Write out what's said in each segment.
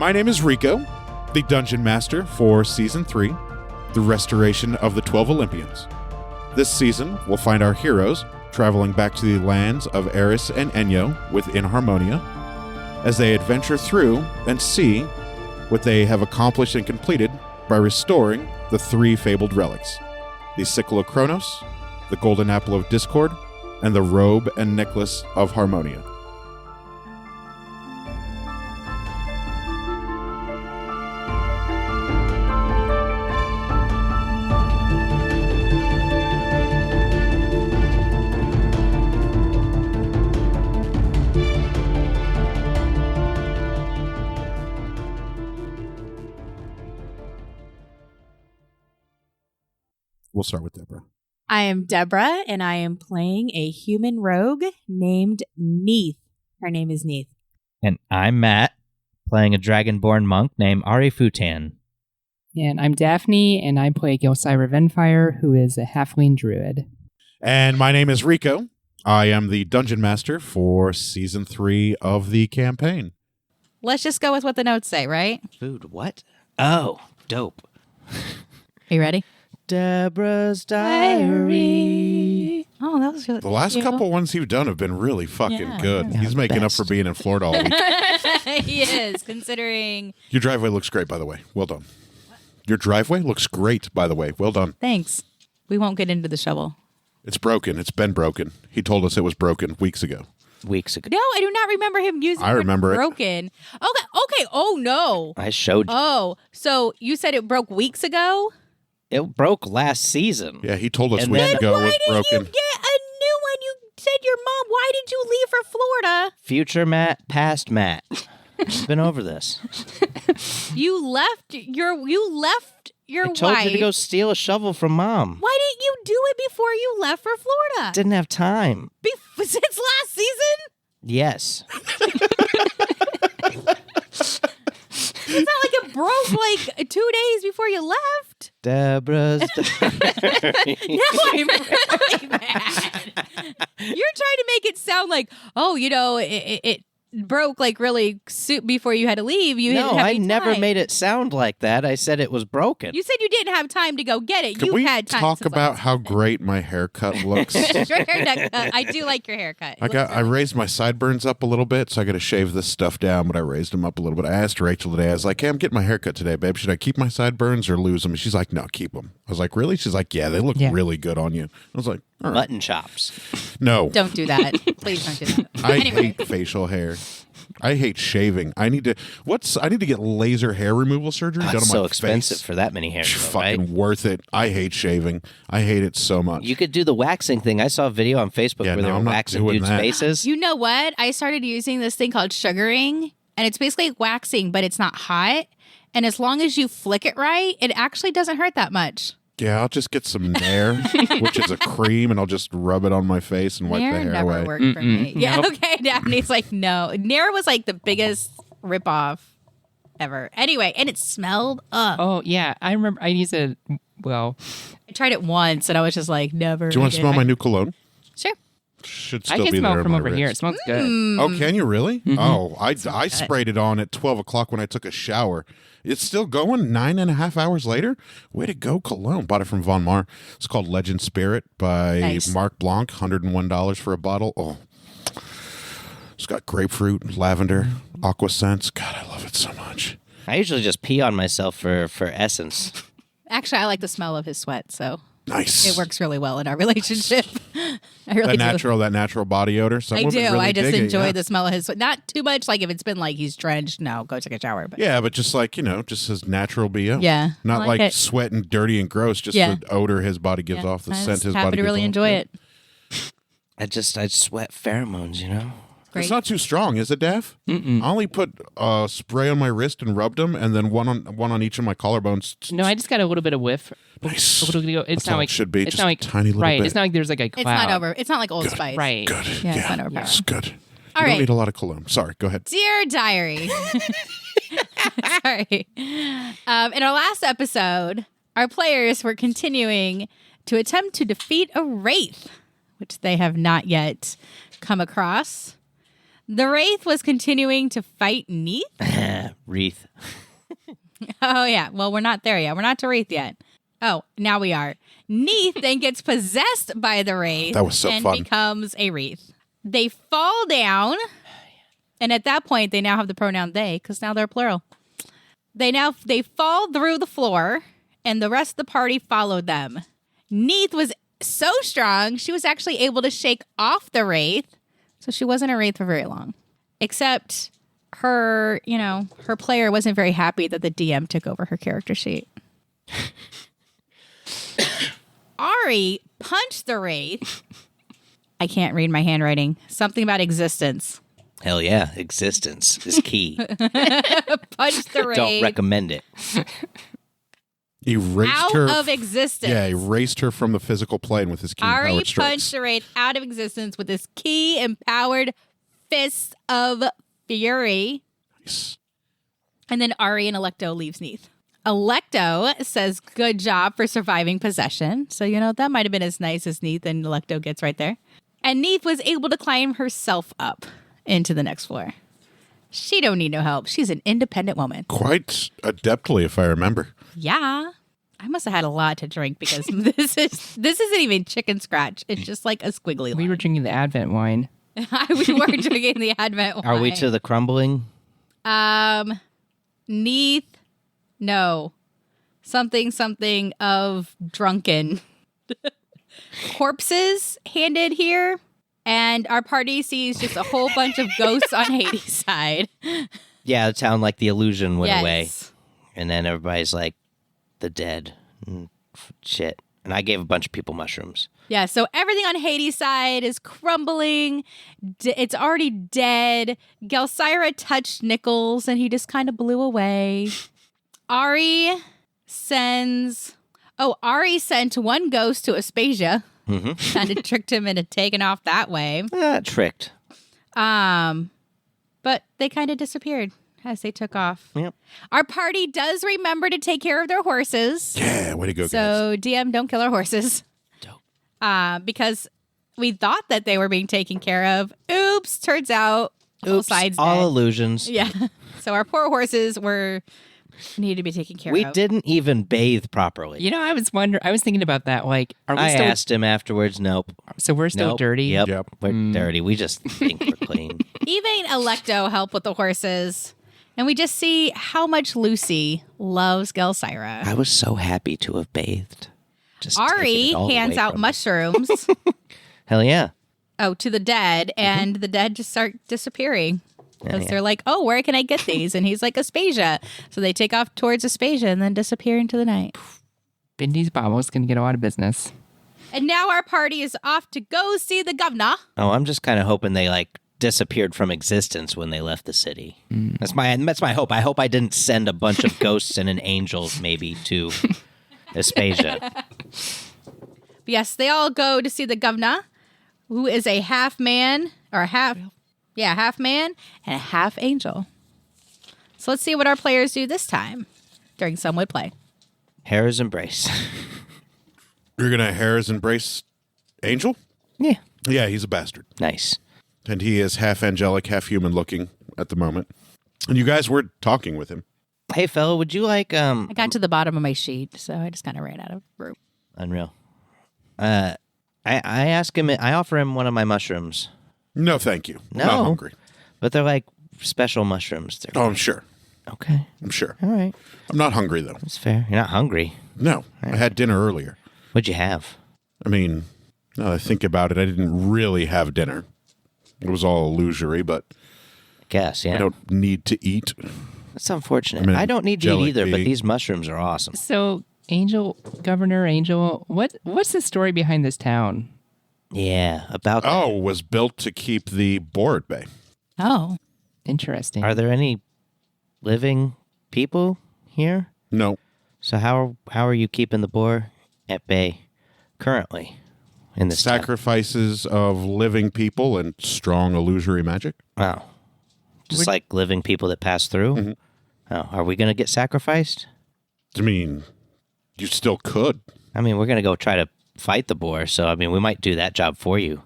My name is Rico, the Dungeon Master for Season 3, the restoration of the 12 Olympians. This season, we'll find our heroes traveling back to the lands of Eris and Enyo within Harmonia as they adventure through and see what they have accomplished and completed by restoring the 3 fabled relics, the Sickle of Kronos, the Golden Apple of Discord, and the Robe and Necklace of Harmonia. We'll start with Deborah. I am Deborah, and I am playing a human rogue named Neith. Her name is Neith. And I'm Matt, playing a dragonborn monk named Ari Futan. And I'm Daphne, and I play Gilcyra Venfire, who is a halfling druid. And my name is Rico. I am the Dungeon Master for Season 3 of the campaign. Let's just go with what the notes say, right? Food, what? Oh, dope. Are you ready? Deborah's Diary. Oh, that was really The last cute. couple ones you've done have been really fucking good. Yeah, He's making best. up for being in Florida all week. He is, considering... Your driveway looks great, by the way. Well done. Your driveway looks great, by the way. Well done. Thanks. We won't get into the shovel. It's broken. It's been broken. He told us it was broken weeks ago. Weeks ago. No, I do not remember him using I remember it. broken. Okay. Oh, no. I showed you. Oh, so you said it broke weeks ago? It broke last season. Yeah, he told us And weeks then- ago it was Why did you broken. get a new one? You said your mom. Why did you leave for Florida? Future Matt, past Matt. It's been over this. You left your I told wife. you to go steal a shovel from Mom. Why didn't you do it before you left for Florida? Didn't have time. Since last season? Yes. It's not like it broke like 2 days before you left. Deborah's Now I'm really mad. You're trying to make it sound like, oh, it broke like really before you had to leave. You No, didn't have I any never time. made it sound like that. I said it was broken. You said you didn't have time to go get it. Can you we had time. talk since about last- how great my haircut looks? Your haircut. I do like your haircut. I raised my sideburns up a little bit, so I got to shave this stuff down, but I raised them up a little bit. I asked Rachel today, I was like, hey, I'm getting my haircut today, babe. Should I keep my sideburns or lose them? And she's like, no, keep them. I was like, really? She's like, yeah, they look really good on you. I was like, all right. Mutton chops. No. Don't do that. Please don't do that. I Anyway. hate facial hair. I hate shaving. I need to get laser hair removal surgery done on It's my so expensive face. for that many hairs, It's though, right? fucking worth it. I hate shaving. I hate it so much. You could do the waxing thing. I saw a video on Facebook Yeah, where they no, were I'm not waxing doing dudes' that. faces. You know what? I started using this thing called sugaring, and it's basically like waxing, but it's not hot. And as long as you flick it right, it actually doesn't hurt that much. Yeah, I'll just get some Nair, which is a cream, and I'll just rub it on my face and wipe Nair the hair never away. worked for me. Yeah, Nope. okay. Daphne's like, no. Nair was like the biggest ripoff ever. Anyway, and it smelled up. Oh, yeah. I remember I used it, well, I tried it once, and I was just like, never. Do you want to again. smell my new cologne? Sure. Should I still can be smell there from on my over here. It wrist. smells good. Oh, can you really? Oh, I sprayed it on at 12 o'clock when I took a shower. It's still going 9.5 hours later. Way to go, cologne. Bought it from Von Mar. It's called Legend Spirit by Nice. Mark Blanc. $101 for a bottle. Oh, it's got grapefruit, lavender, aqua scents. God, I love it so much. I usually just pee on myself for essence. Actually, I like the smell of his sweat, so Nice. it works really well in our relationship. I really That do. natural body odor. Some I women do. really I just dig it, enjoy yeah. the smell of his sweat. Not too much. Like if it's been like he's drenched, no, go take a shower. But Yeah, but just like, just his natural BO. Yeah, Not I like like it. sweat and dirty and gross, just Yeah. the odor his body gives off, the I scent just his happen body to gives really off. enjoy Yeah. it. I sweat pheromones, you know? Great. It's not too strong, is it, Daff? Mm-mm. I only put spray on my wrist and rubbed them, and then one on each of my collarbones. No, I just got a little bit of whiff. Nice. It's That's not all like it should be, It's just not like a tiny little right. bit. It's not like there's like a cloud. It's not over. It's not like Old Spice. Right. Good. Yeah, it's not overpowering. Yes, good. All you right. don't need a lot of cologne. Sorry, go ahead. Dear Diary. Sorry. In our last episode, our players were continuing to attempt to defeat a wraith, which they have not yet come across. The Wraith was continuing to fight Neath. Wreath. Oh, yeah. Well, we're not there yet. We're not to Wraith yet. Oh, now we are. Neath then gets possessed by the Wraith. That was so and fun. becomes a Wraith. They fall down. And at that point, they now have the pronoun they because now they're plural. They fall through the floor and the rest of the party followed them. Neath was so strong, she was actually able to shake off the Wraith. So she wasn't a Wraith for very long. Except her player wasn't very happy that the DM took over her character sheet. Ari punched the Wraith. I can't read my handwriting. Something about existence. Hell yeah, existence is key. Punched the Wraith. Don't recommend it. Erased out her of existence. Yeah, erased her from the physical plane with his key Ari powered strikes. punched the Wraith out of existence with his key empowered fist of fury. Nice. And then Ari and Electo leaves Neath. Electo says, good job for surviving possession. So, that might have been as nice as Neath, and Electo gets right there. And Neath was able to climb herself up into the next floor. She don't need no help. She's an independent woman. Quite adeptly, if I remember. Yeah. I must have had a lot to drink because this isn't even chicken scratch. It's just like a squiggly line. We were drinking the Advent wine. We were drinking the Advent wine. Are we to the crumbling? Neath, no. Something of drunken. Corpses handed here. And our party sees just a whole bunch of ghosts on Hades' side. Yeah, it sounded like the illusion went Yes. away. And then everybody's like, the dead. Shit. And I gave a bunch of people mushrooms. Yeah, so everything on Hades' side is crumbling. It's already dead. Gelsira touched Nichols, and he just kind of blew away. Ari sent one ghost to Aspasia. Mm-hmm. Kind of tricked him into taking off that way. Tricked. But they kind of disappeared as they took off. Yep. Our party does remember to take care of their horses. Yeah, way to go, guys. So DM, don't kill our horses. Dope. Because we thought that they were being taken care of. Oops, turns out all sides all dead. illusions. Yeah. So our poor horses needed to be taken care We of. didn't even bathe properly. I was thinking about that. Like, are we I still? asked him afterwards. Nope. So we're still Nope. dirty. Yep. We're dirty. We just think we're clean. Even Electo helped with the horses. And we just see how much Lucy loves Gelsira. I was so happy to have bathed. Just Ari taking it all hands away out from me. mushrooms Hell yeah. to the dead, and the dead just start disappearing. Because Yeah. they're like, oh, where can I get these? And he's like, Aspasia. So they take off towards Aspasia and then disappear into the night. Bindy's Bobo's going to get a lot of business. And now our party is off to go see the governor. Oh, I'm just kind of hoping they disappeared from existence when they left the city. That's my hope. I hope I didn't send a bunch of ghosts and an angel maybe to Aspasia. Yes, they all go to see the governor, who is a half man and a half angel. So let's see what our players do this time during Some Would Play. Hera's embrace. You're going to Hera's embrace Angel? Yeah. Yeah, he's a bastard. Nice. And he is half angelic, half human looking at the moment. And you guys were talking with him. Hey, fella, would you like I got to the bottom of my sheet, so I just kind of ran out of room. Unreal. I ask him. I offer him one of my mushrooms, No, thank you. I'm No. not hungry. but they're like special mushrooms. They're Oh, I'm sure. okay. I'm sure. All right, I'm not hungry, though. that's fair. You're not hungry. No, I had dinner earlier. What'd you have? I mean, now that I think about it, I didn't really have dinner. It was all illusory, but I guess. Yeah. I don't need to eat. That's unfortunate. I mean, I don't need to eat angelic either, but being. these mushrooms are awesome. So, Governor Angel, what's the story behind this town? Yeah. About. Oh, was built to keep the boar at bay. Oh. Interesting. Are there any living people here? No. So how are you keeping the boar at bay currently in this town? Sacrifices of living people and strong illusory magic. Oh. Just like living people that pass through? Mm-hmm. Oh, are we going to get sacrificed? I mean, you still could. I mean, we're going to go try to fight the boar, so I mean, we might do that job for you.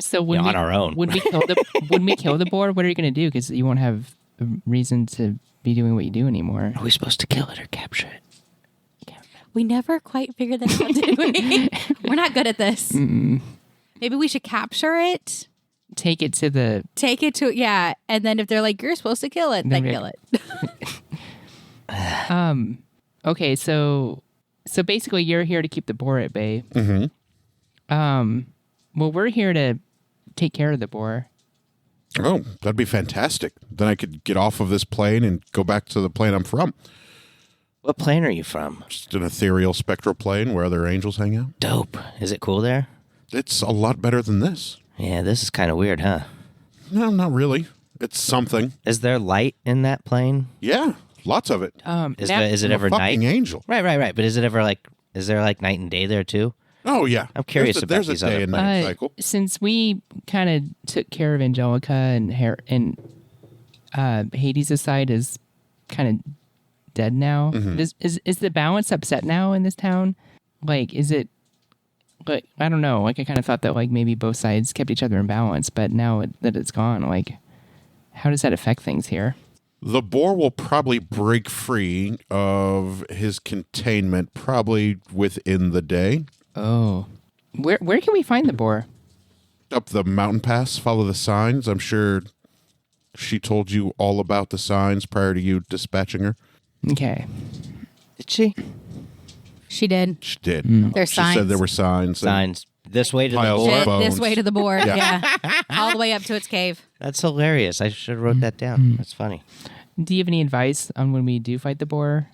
So when on our own. when we kill the boar, what are you going to do? Because you won't have a reason to be doing what you do anymore. Are we supposed to kill it or capture it? We never quite figured that out, did we? We're not good at this. Maybe we should capture it. Take it to And then if they're like, you're supposed to kill it, then kill it. Okay, so basically you're here to keep the boar at bay. Well, we're here to take care of the boar. Oh, that'd be fantastic. Then I could get off of this plane and go back to the plane I'm from. What plane are you from? Just an ethereal spectral plane where other angels hang out. Dope. Is it cool there? It's a lot better than this. Yeah, this is kind of weird, huh? No, not really. It's something. Is there light in that plane? Yeah, lots of it. Is it ever I'm a night? fucking angel. Right. But is there night and day there too? Oh, yeah. I'm curious about there's these a day other and night cycle. Since we kind of took care of Angelica and Hades' side is kind of dead now, is the balance upset now in this town? Like, is it? Like, I don't know. Like, I kind of thought that like maybe both sides kept each other in balance, but now that it's gone, like, how does that affect things here? The boar will probably break free of his containment probably within the day. Oh, where can we find the boar? Up the mountain pass, follow the signs. I'm sure she told you all about the signs prior to you dispatching her. Okay. Did she? She did. She did. There's She signs. said there were signs. Signs this way to the Piles board. of bones. This way to the board. Yeah. Yeah. All the way up to its cave. That's hilarious. I should have wrote that down. That's funny. Do you have any advice on when we do fight the boar?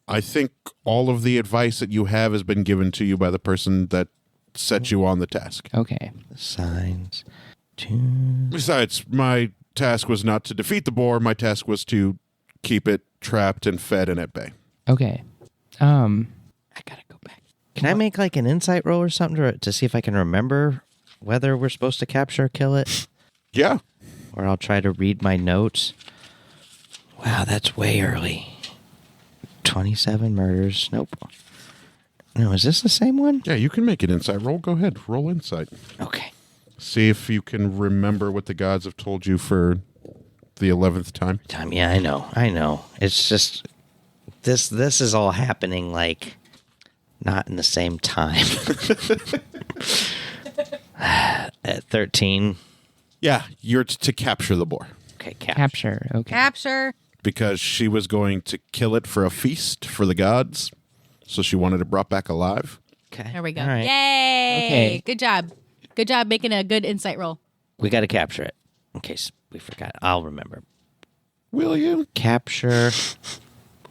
I think all of the advice that you have has been given to you by the person that set you on the task. Okay. The signs. Besides, my task was not to defeat the boar. My task was to keep it trapped and fed and at bay. Okay. I gotta go back. Can I make like an insight roll or something to see if I can remember whether we're supposed to capture or kill it? Yeah. Or I'll try to read my notes. Wow, that's way early. 27 murders. Nope. No, is this the same one? Yeah, you can make an insight roll. Go ahead. Roll insight. Okay. See if you can remember what the gods have told you for the 11th time. Yeah, I know. It's just this is all happening like not in the same time. At 13. Yeah, you're to capture the boar. Okay, Capture. Okay. Capture. Because she was going to kill it for a feast for the gods. So she wanted it brought back alive. Okay. There we go. All right. Yay. Okay. Good job. Good job making a good insight roll. We got to capture it. In case we forgot. I'll remember. Will you? Capture.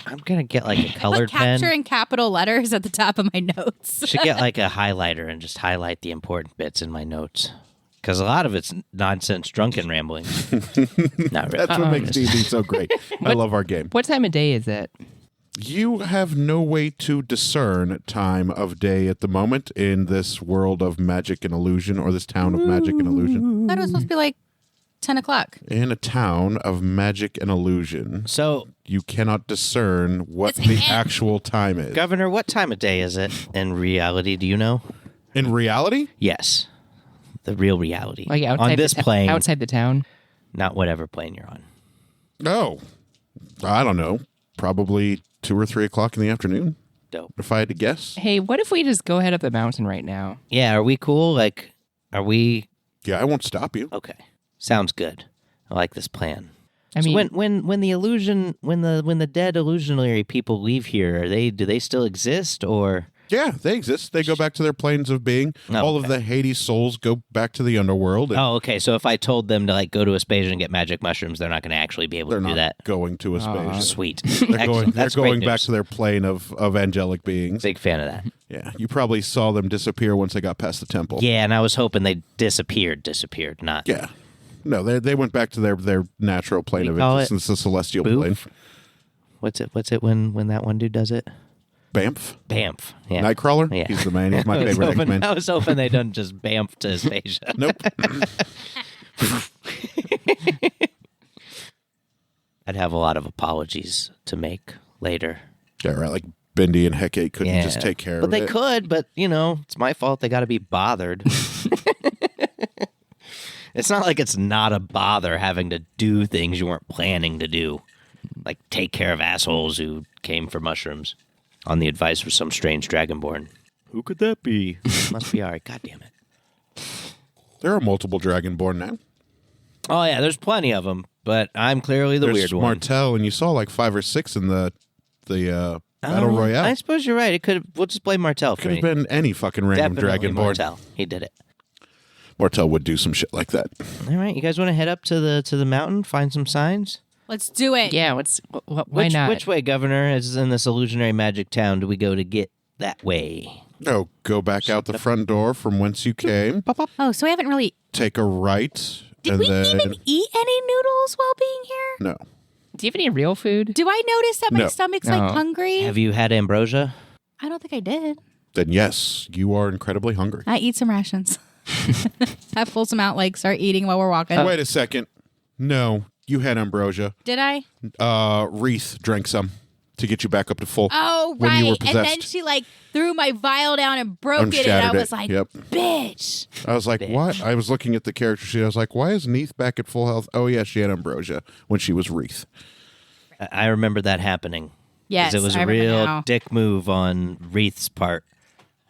I'm going to get like a Put colored capture pen. in capital letters at the top of my notes. Should get like a highlighter and just highlight the important bits in my notes. Because a lot of it's nonsense, drunken rambling. Not really. That's what makes D&D so great. I love our game. What time of day is it? You have no way to discern time of day at the moment in this world of magic and illusion, or this town of magic and illusion. I thought it was supposed to be like 10 o'clock. In a town of magic and illusion, So, you cannot discern what It's the in- actual time is. Governor, what time of day is it in reality? Do you know? In reality? Yes. The real reality. Like outside on this plane, outside the town? not whatever plane you're on. No. I don't know. Probably 2 or 3 o'clock in the afternoon, Dope. if I had to guess. Hey, what if we just go head up the mountain right now? Yeah, are we cool? Like, are we Yeah, I won't stop you. okay? Sounds good. I like this plan. I So mean, when the illusion when the dead illusionary people leave here, do they still exist or Yeah, they exist. They go back to their planes of being. Oh, All of okay. the Hades souls go back to the underworld. And Oh, okay. So if I told them to like go to Aspasia and get magic mushrooms, they're not going to actually be able they're to do not that. going to Aspasia. Sweet. They're Excellent. going, That's they're going great back news. to their plane of angelic beings. Big fan of that. Yeah, you probably saw them disappear once they got past the temple. Yeah, and I was hoping they disappeared, not. Yeah. No, they went back to their natural plane We of call it existence, the celestial Boof? plane. What's it when that one dude does it? Bamf. Bamf. Yeah. Nightcrawler? Yeah. He's the man. He's my favorite X-Men. I was hoping they done just Bamf to Aspasia. Nope. I'd have a lot of apologies to make later. Yeah, right. Like Bendy and Hecate couldn't just take care but of they it. could, but it's my fault. They got to be bothered. It's not like it's not a bother having to do things you weren't planning to do. Like take care of assholes who came for mushrooms on the advice of some strange dragonborn. Who could that be? Must be Ari. God damn it. There are multiple Dragonborn now. Oh, yeah, there's plenty of them, but I'm clearly the There's weird one. Martel, and you saw like 5 or 6 in the Battle Royale. I suppose you're right. We'll just blame Martel for Could have been any fucking random Definitely Dragonborn. Martel. He did it. Martel would do some shit like that. All right, you guys want to head up to the mountain, find some signs? Let's do it. Yeah, why not? Which way, Governor, is in this illusionary magic town do we go to get that way? Oh, go back out the front door from whence you came. Oh, so we haven't really. Take a right. Did and we then... even eat any noodles while being here? No. Do you have any real food? Do I notice that my No. stomach's No. like hungry? Have you had ambrosia? I don't think I did. Then yes, you are incredibly hungry. I eat some rations. I pull some out, like start eating while we're walking. Wait a second. No, you had ambrosia. Did I? Wreath drank some to get you back up to full. Oh, when right. you were And then possessed. she like threw my vial down and broke it, and I Unshattered was it. like, Yep. bitch. I was like, what? I was looking at the character sheet. I was like, why is Neith back at full health? Oh, yeah, she had ambrosia when she was Wreath. I remember that happening. Yes, It was I a remember real now. dick move on Wreath's part.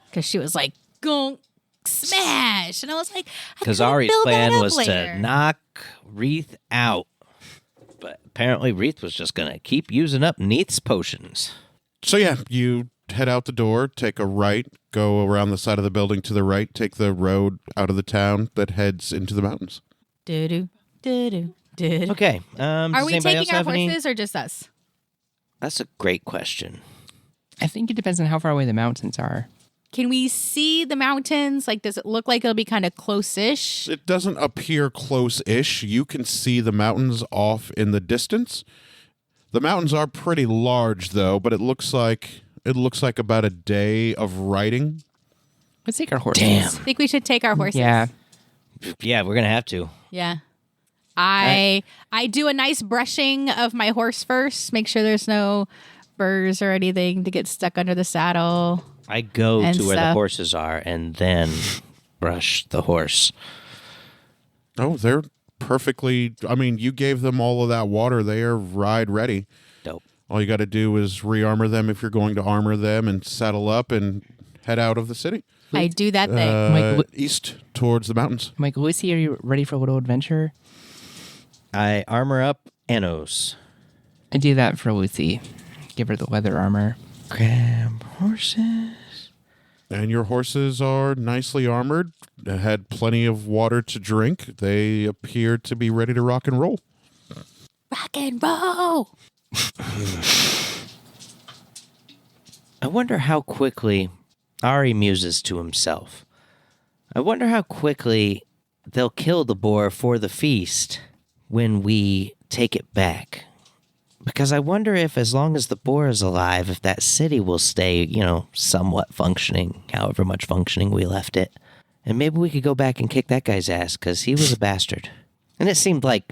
Because she was like, gunk, smash. And I was like, Because I Ari's build that plan up was later. to knock Wreath out. But apparently Wreath was just going to keep using up Neith's potions. So, yeah, you head out the door, take a right, go around the side of the building to the right, take the road out of the town that heads into the mountains. Do-do, do-do, do-do. Okay. Are does we anybody taking else our have any? horses or just us? That's a great question. I think it depends on how far away the mountains are. Can we see the mountains? Like, does it look like it'll be kind of close-ish? It doesn't appear close-ish. You can see the mountains off in the distance. The mountains are pretty large, though, but it looks like about a day of riding. Let's take our horses. Damn. I think we should take our horses. Yeah. Yeah, we're going to have to. Yeah. I do a nice brushing of my horse first. Make sure there's no burrs or anything to get stuck under the saddle. I go And to where the stuff. horses are and then brush the horse. Oh, they're perfectly... I mean, you gave them all of that water. They are ride ready. Dope. All you got to do is re-armor them if you're going to armor them and saddle up and head out of the city. I do that thing. Mike, East towards the mountains. Mike, Lucy, are you ready for a little adventure? I armor up Anos. I do that for Lucy. Give her the leather armor. Grab horses. And your horses are nicely armored, had plenty of water to drink. They appear to be ready to rock and roll. Rock and roll. I wonder how quickly Ari muses to himself. I wonder how quickly they'll kill the boar for the feast when we take it back. Because I wonder if, as long as the boar is alive, if that city will stay, somewhat functioning, however much functioning we left it. And maybe we could go back and kick that guy's ass, because he was a bastard. And it seemed like,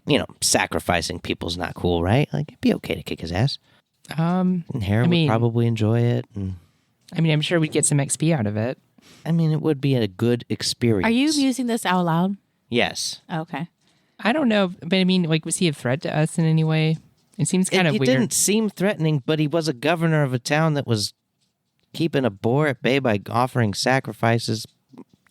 sacrificing people's not cool, right? Like, it'd be okay to kick his ass. And Hera would probably enjoy it. And, I'm sure we'd get some XP out of it. it would be a good experience. Are you using this out loud? Yes. Okay. I don't know, but was he a threat to us in any way? It seems kind of He weird. didn't seem threatening, but he was a governor of a town that was keeping a boar at bay by offering sacrifices.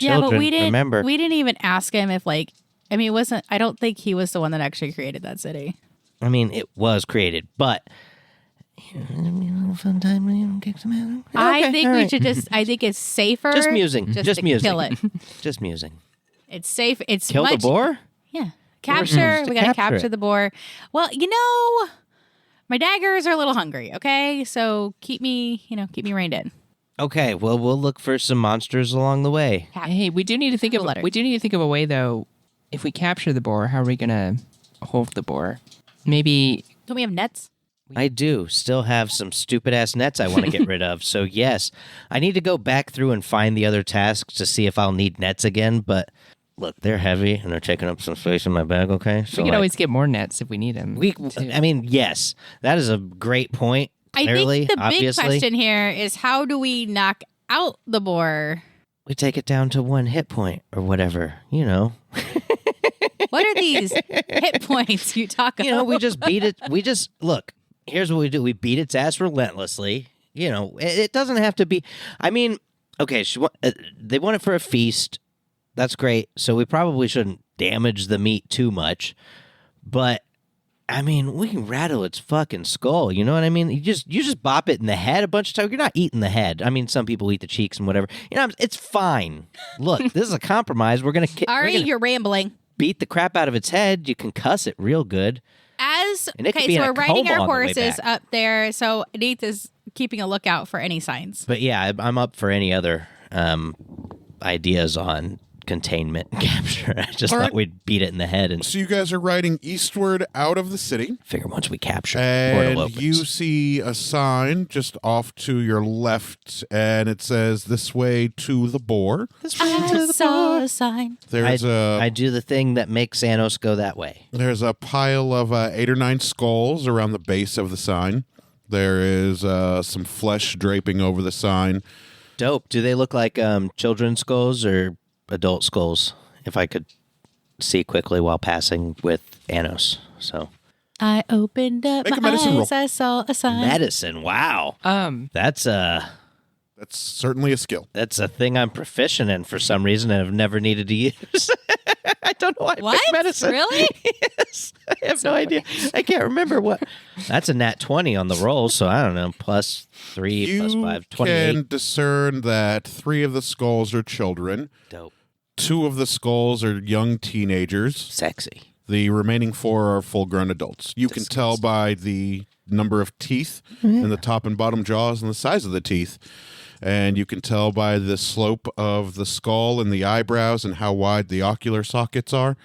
Yeah, Children, but we didn't. remember? We didn't even ask him if, it wasn't. I don't think he was the one that actually created that city. It was created, but fun time when you kick some ass. I Okay, think all we right. should just. I think it's safer. Just musing. Just Just to musing. kill it. Just musing. It's safe. It's Kill much. the boar? Yeah. Capture. to We gotta capture capture it. the boar. Well, my daggers are a little hungry. Okay, so keep me reined in. Okay, well, we'll look for some monsters along the way. Hey, we do need to think of Letter. a way though. If we capture the boar, how are we gonna hold the boar? Maybe Don't we have nets? I do still have some stupid ass nets I want to get rid of. So yes, I need to go back through and find the other tasks to see if I'll need nets again. But look, they're heavy and they're taking up some space in my bag. Okay, so we could always get more nets if we need them. Yes, that is a great point. Clearly, I think the obviously, big question here is how do we knock out the boar? we take it down to 1 hit point or whatever. What are these hit points you talk about? You know, we just beat it. We just look. Here's what we do: we beat its ass relentlessly. You know, it doesn't have to be. I mean, okay, they want it for a feast. That's great. So we probably shouldn't damage the meat too much. But I mean, we can rattle its fucking skull. You know what I mean? You just bop it in the head a bunch of times. You're not eating the head. I mean, some people eat the cheeks and whatever. You know, it's fine. Look, this is a compromise. We're gonna Ari, you're rambling. beat the crap out of its head. You can cuss it real good. So be in we're a riding coma our on the way horses back. up there. So Neith is keeping a lookout for any signs. But yeah, I'm up for any other ideas on containment and capture. I just thought we'd beat it in the head and So you guys are riding eastward out of the city, figure once we capture it, portal and opens. you see a sign just off to your left, and it says "This way to the boar." I saw a sign. There's I do the thing that makes Xanos go that way. There's a pile of 8 or 9 skulls around the base of the sign. There is some flesh draping over the sign. Dope. Do they look like children's skulls or adult skulls? If I could see quickly while passing with Anos. So I opened up Make a my medicine eyes. roll. I saw a sign. medicine. Wow. That's That's certainly a skill. a thing I'm proficient in for some reason and I've never needed to use. I don't know why I What? picked medicine. Really? Yes. I have no idea. I can't remember what. That's a nat 20 on the roll, so I don't know. +3, +5, 28. can discern that 3 of the skulls are children. Dope. 2 of the skulls are young teenagers. Sexy. The remaining 4 are full-grown adults. You can tell by the number of teeth in the top and bottom jaws and the size of the teeth. And you can tell by the slope of the skull and the eyebrows and how wide the ocular sockets are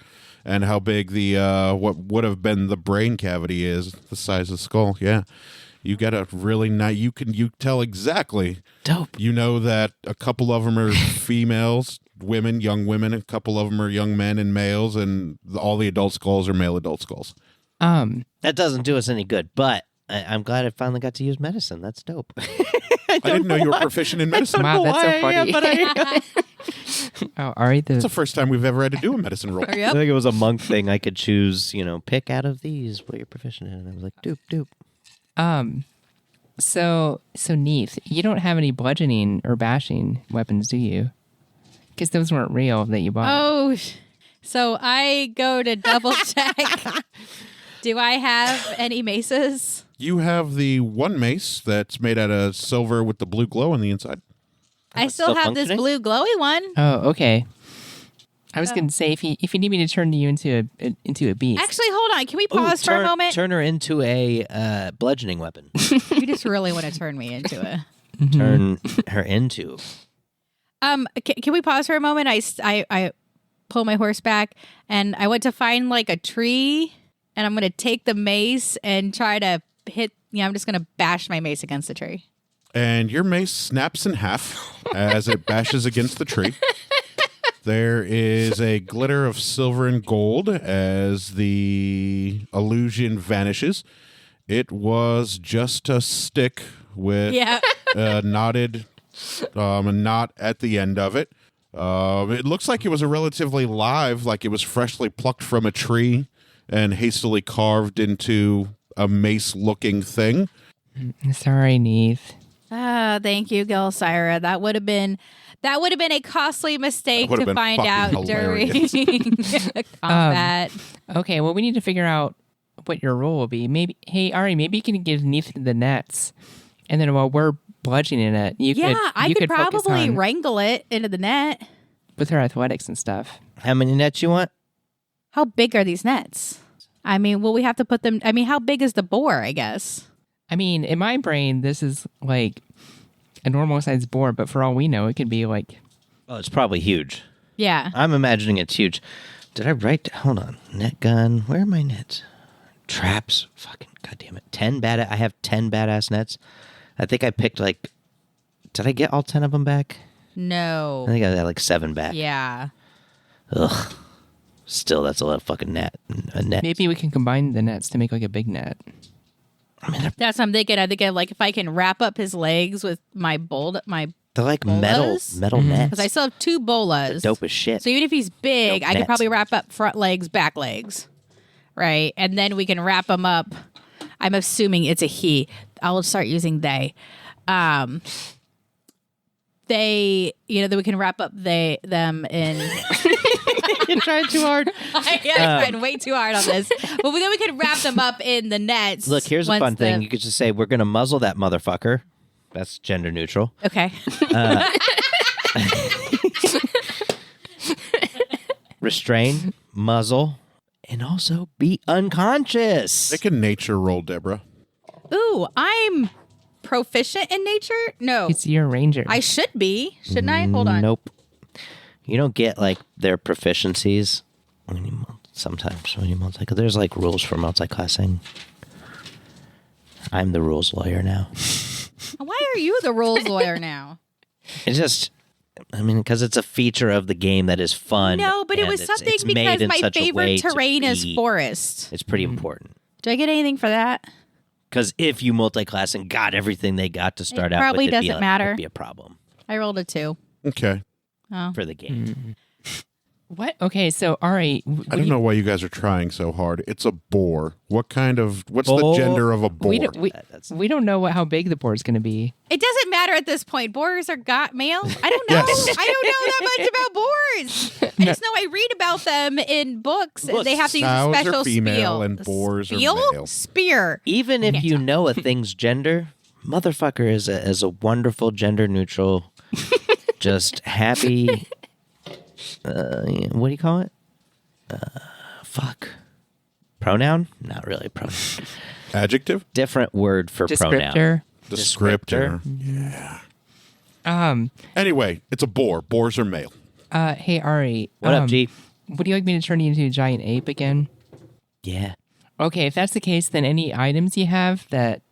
and how big the what would have been the brain cavity is, the size of the skull. Yeah. You got a really nice, you tell exactly. Dope. You know that a couple of them are females, women, young women, a couple of them are young men and males, and all the adult skulls are male adult skulls. That doesn't do us any good, but I'm glad I finally got to use medicine. That's dope. I didn't know you were proficient in medicine. Wow, that's so why I am, funny. but I Oh, Ari, It's the first time we've ever had to do a medicine roll. Yep. think it was a monk thing. I could choose, pick out of these what you're proficient in. And I was like, doop. So Neith, you don't have any bludgeoning or bashing weapons, do you? Because those weren't real that you bought. Oh, so I go to double check. Do I have any maces? You have the one mace that's made out of silver with the blue glow on the inside. I still still have this functioning? blue glowy one. Oh, okay. I was going to say if you need me to turn you into a beast. Actually, hold on. Can we pause for a moment? Turn her into a bludgeoning weapon. You just really want to turn me into it. Turn her into. Can we pause for a moment? I pull my horse back and I went to find like a tree and I'm going to take the mace and try to hit, I'm just going to bash my mace against the tree. And your mace snaps in half as it bashes against the tree. There is a glitter of silver and gold as the illusion vanishes. It was just a stick with Yeah. a knotted a knot at the end of it. It looks like it was a relatively live, like it was freshly plucked from a tree and hastily carved into a mace-looking thing. Sorry, Neith. Thank you, Gelsira. That would have been a costly mistake That would have to been find out fucking during hilarious. combat. Okay, well, we need to figure out what your role will be. Maybe, hey, Ari, maybe you can give Neith the nets, and then while we're bludgeoning it, I could focus probably on- wrangle it into the net. with her athletics and stuff. How many nets you want? How big are these nets? I mean, will we have to put them? I mean, how big is the boar? I guess. I mean, in my brain, this is like a normal sized boar, but for all we know, it could be like. Oh, it's probably huge. Yeah. I'm imagining it's huge. Did I write? Hold on. Net gun. Where are my nets? Traps. Fucking goddamn it. I have 10 badass nets. I think I picked like. Did I get all 10 of them back? No. I think I got like 7 back. Yeah. Ugh. Still, that's a lot of fucking net. A net. Maybe we can combine the nets to make like a big net. I mean, That's what I'm thinking. I think like if I can wrap up his legs with my They're like bolas? metal nets. Because I still have 2 bolas. Dope as shit. So even if he's big, Dope I could nets. probably wrap up front legs, back legs, right? And then we can wrap them up. I'm assuming it's a he. I'll start using they. They, then we can wrap up them in. You're trying too hard. I'm trying way too hard on this. But then we can wrap them up in the nets. Look, here's a fun thing. You could just say, we're going to muzzle that motherfucker. That's gender neutral. Okay. Restrain, muzzle, and also be unconscious. Make a nature roll, Deborah. Ooh, I'm proficient in nature? No. It's your ranger. I should be. Shouldn't I? Hold on. Nope. You don't get like their proficiencies when you sometimes when you multi. There's like rules for multi-classing. I'm the rules lawyer now. Why are you the rules lawyer now? It's just, because it's a feature of the game that is fun. No, but it and was it's something made because in my such a way favorite to terrain is be- forest. It's pretty important. Do I get anything for that? Because if you multi-class and got everything they got to start out probably with, doesn't matter. it'd be a problem I rolled a 2. Okay. Oh. for the game. What? Okay, so Ari, I don't know why you guys are trying so hard. It's a boar. What's Boar. the gender of a boar? we don't know how big the board is going to be. It doesn't matter at this point. Boars are male. I don't know. Yes. I don't know that much about boars. I just know I read about them in books. Look, They have to use a sows are special female spiel. and boars are Spiel? male. Spear. Even if you know a thing's gender, motherfucker is a wonderful gender neutral, just happy. What do you call it? Fuck. Pronoun? Not really pronoun. Adjective? Different word for pronoun. Descriptor. Descriptor. Um. Anyway, it's a boar. Boars are male. Hey Ari. What up, G? Would you like me to turn you into a giant ape again? Yeah. Okay, if that's the case, then any items you have that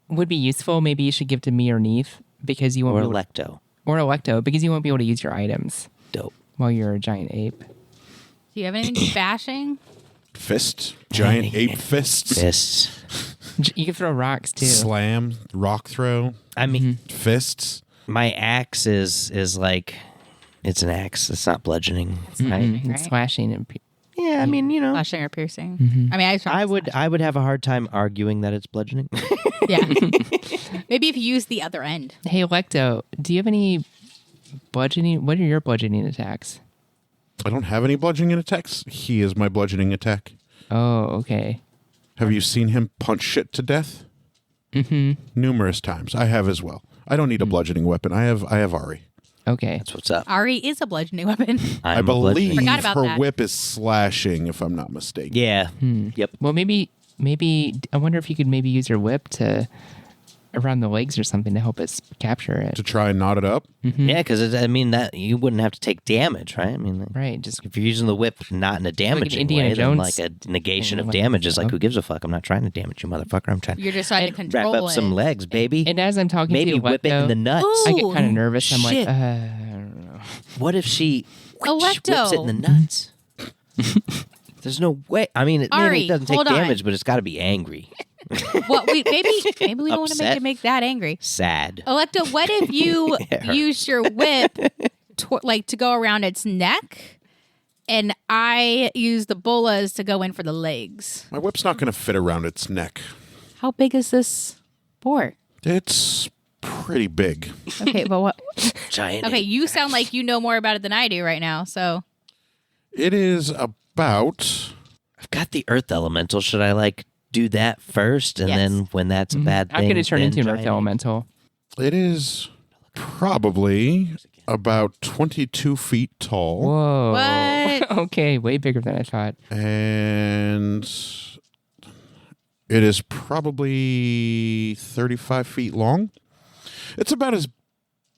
would be useful, maybe you should give to me or Neef because you won't Or be able Electo. or Electo because you won't be able to use your items Dope. while you're a giant ape. Do you have anything bashing? Fist. Giant ape fists. Fists. You can throw rocks too. Slam. Rock throw. I mean, Fists. my axe is like, it's an axe. It's not bludgeoning, right? It's Right. slashing and Yeah, I mean, Flashing or piercing? I mean, I would have a hard time arguing that it's bludgeoning. Yeah. Maybe if you use the other end. Hey Electo, do you have any bludgeoning? What are your bludgeoning attacks? I don't have any bludgeoning attacks. He is my bludgeoning attack. Oh, okay. Have you seen him punch shit to death? Mm-hmm. Numerous times. I have as well. I don't need a bludgeoning weapon. I have Ari. Okay. That's what's up. Ari is a bludgeoning weapon. I I'm a believe bludgeoning- Forgot about her that. whip is slashing, if I'm not mistaken. Yeah. Yep. Well, maybe I wonder if you could maybe use your whip to around the legs or something to help us capture it. To try and knot it up? Yeah, because that you wouldn't have to take damage, right? I mean, like, Right. Just if you're using the whip not in a damaging Indiana way, then Jones like a negation of like, damage is like, so. who gives a fuck? I'm not trying to damage you, motherfucker. I'm trying to You're just trying to wrap control up it. some legs, baby. and as I'm talking Maybe to you, whip it in the nuts. Ooh. I get kind of nervous. I'm Shit. like, I don't know. What if she whips it in Electo. the nuts? There's no way. I mean, maybe Ari, it doesn't take hold on. damage, but it's got to be angry, Well, maybe we don't want to make Upset. it make that angry. sad. Electa, what if you It hurts. use your whip to go around its neck, and I use the bolas to go in for the legs? My whip's not going to fit around its neck. How big is this boar? It's pretty big. Okay, but what? Giant. Okay, you sound like you know more about it than I do right now. So It is about... I've got the earth elemental. Should I like do that first, and Yes. then when that's a bad thing, I'm going to turn then into an giant earth ape? elemental. It is probably about 22 feet tall. Whoa. What? Okay, way bigger than I thought. And it is probably 35 feet long. It's about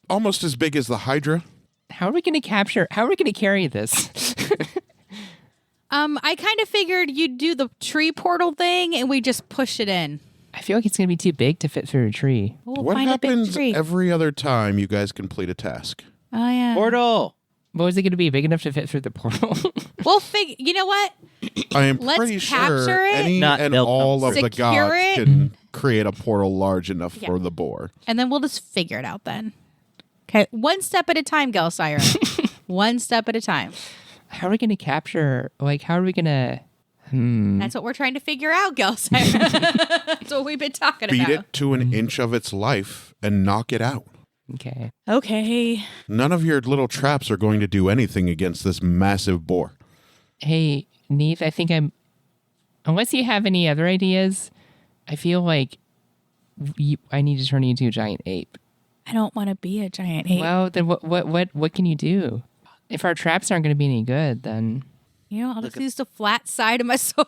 almost as big as the Hydra. How are we going to carry this? I kind of figured you'd do the tree portal thing, and we just push it in. I feel like it's going to be too big to fit through a tree. We'll What find a big happens tree. every other time you guys complete a task? Oh yeah. Portal. What is it going to be? Big enough to fit through the portal? We'll figure. You know what? I am Let's pretty capture sure it. any Not and milk all of Secure the gods it. can create a portal large enough Yeah. for the boar. And then we'll just figure it out then. Okay, one step at a time, Gelsira. One step at a time. How are we going to capture? Like, how are we going to? That's what we're trying to figure out, Gelsira. That's what we've been talking Beat about. it to an inch of its life and knock it out. Okay. Okay. None of your little traps are going to do anything against this massive boar. Hey, Neith, I think I'm. Unless you have any other ideas, I feel like I need to turn you into a giant ape. I don't want to be a giant ape. Well, then what can you do? If our traps aren't going to be any good, then I'll just use the flat side of my sword.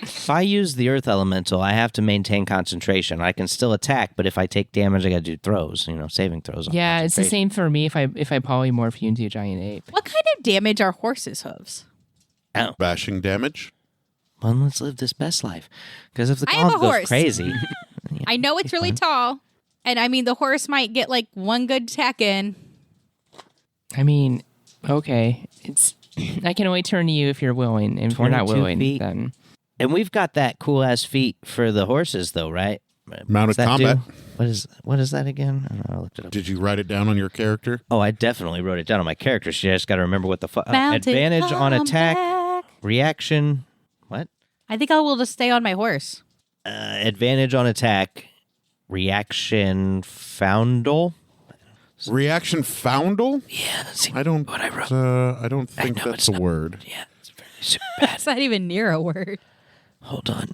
If I use the earth elemental, I have to maintain concentration. I can still attack, but if I take damage, I got to do throws, saving throws. On yeah, it's the concentration. same for me if I polymorph you into a giant ape. What kind of damage are horses' hooves? Oh, Bashing damage? well, let's live this best life. Because if the I am a golf goes horse. crazy, I know it's really tall, and I mean the horse might get like one good attack in. I mean, okay, it's. I can only turn to you if you're willing, and if you're not 22 willing, feet. then and we've got that cool ass feat for the horses, though, right? Mounted What's that combat. do? What is that again? I don't know. I looked it up. Did you write it down on your character? Oh, I definitely wrote it down on my character sheet. I just got to remember what the Mounted advantage on attack, combat. reaction. What? I think I will just stay on my horse. Advantage on attack, reaction, foundle. Reaction foundle? Yeah, that's I don't. what I wrote. I don't think know, that's it's a word. Yeah, it's very super bad. That's not even near a word. Hold on.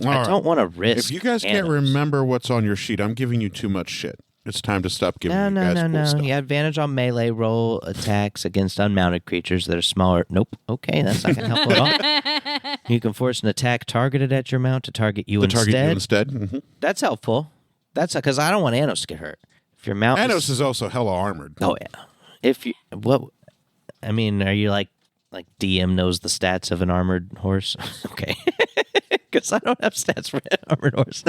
All I right. don't want to risk. If you guys can't animals. remember what's on your sheet, I'm giving you too much shit. It's time to stop giving No, you guys cool no. stuff. You have advantage on melee roll attacks against unmounted creatures that are smaller. Nope. Okay, that's not going to help at all. You can force an attack targeted at your mount to target you To instead. target you instead. Mm-hmm. That's helpful. That's because I don't want Anos to get hurt. If your mount Anos is also hella armored. Oh yeah. If you I mean, are you like DM knows the stats of an armored horse? Okay. Because I don't have stats for an armored horse.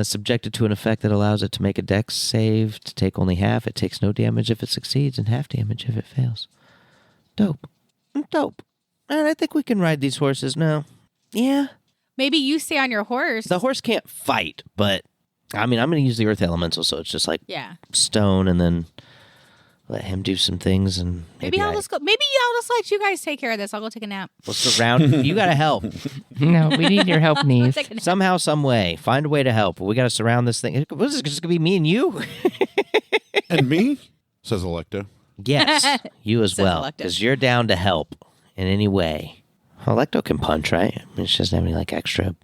Subjected to an effect that allows it to make a dex save to take only half. It takes no damage if it succeeds and half damage if it fails. Dope. Dope. All right, I think we can ride these horses now. Yeah. Maybe you stay on your horse. The horse can't fight, but I mean, I'm going to use the earth elemental, so it's just like Yeah. stone and then let him do some things and Maybe I'll just go. Maybe I'll just let you guys take care of this. I'll go take a nap. we'll surround you. Got to help no, we need your help, Neith. Take a nap. somehow, some way. Find a way to help. We got to surround this thing. What is it just gonna be me and you? And me? Says Electa. Yes, you as Says well, Electo. because you're down to help in any way. Electo can punch, right? I mean, she doesn't have any like extra.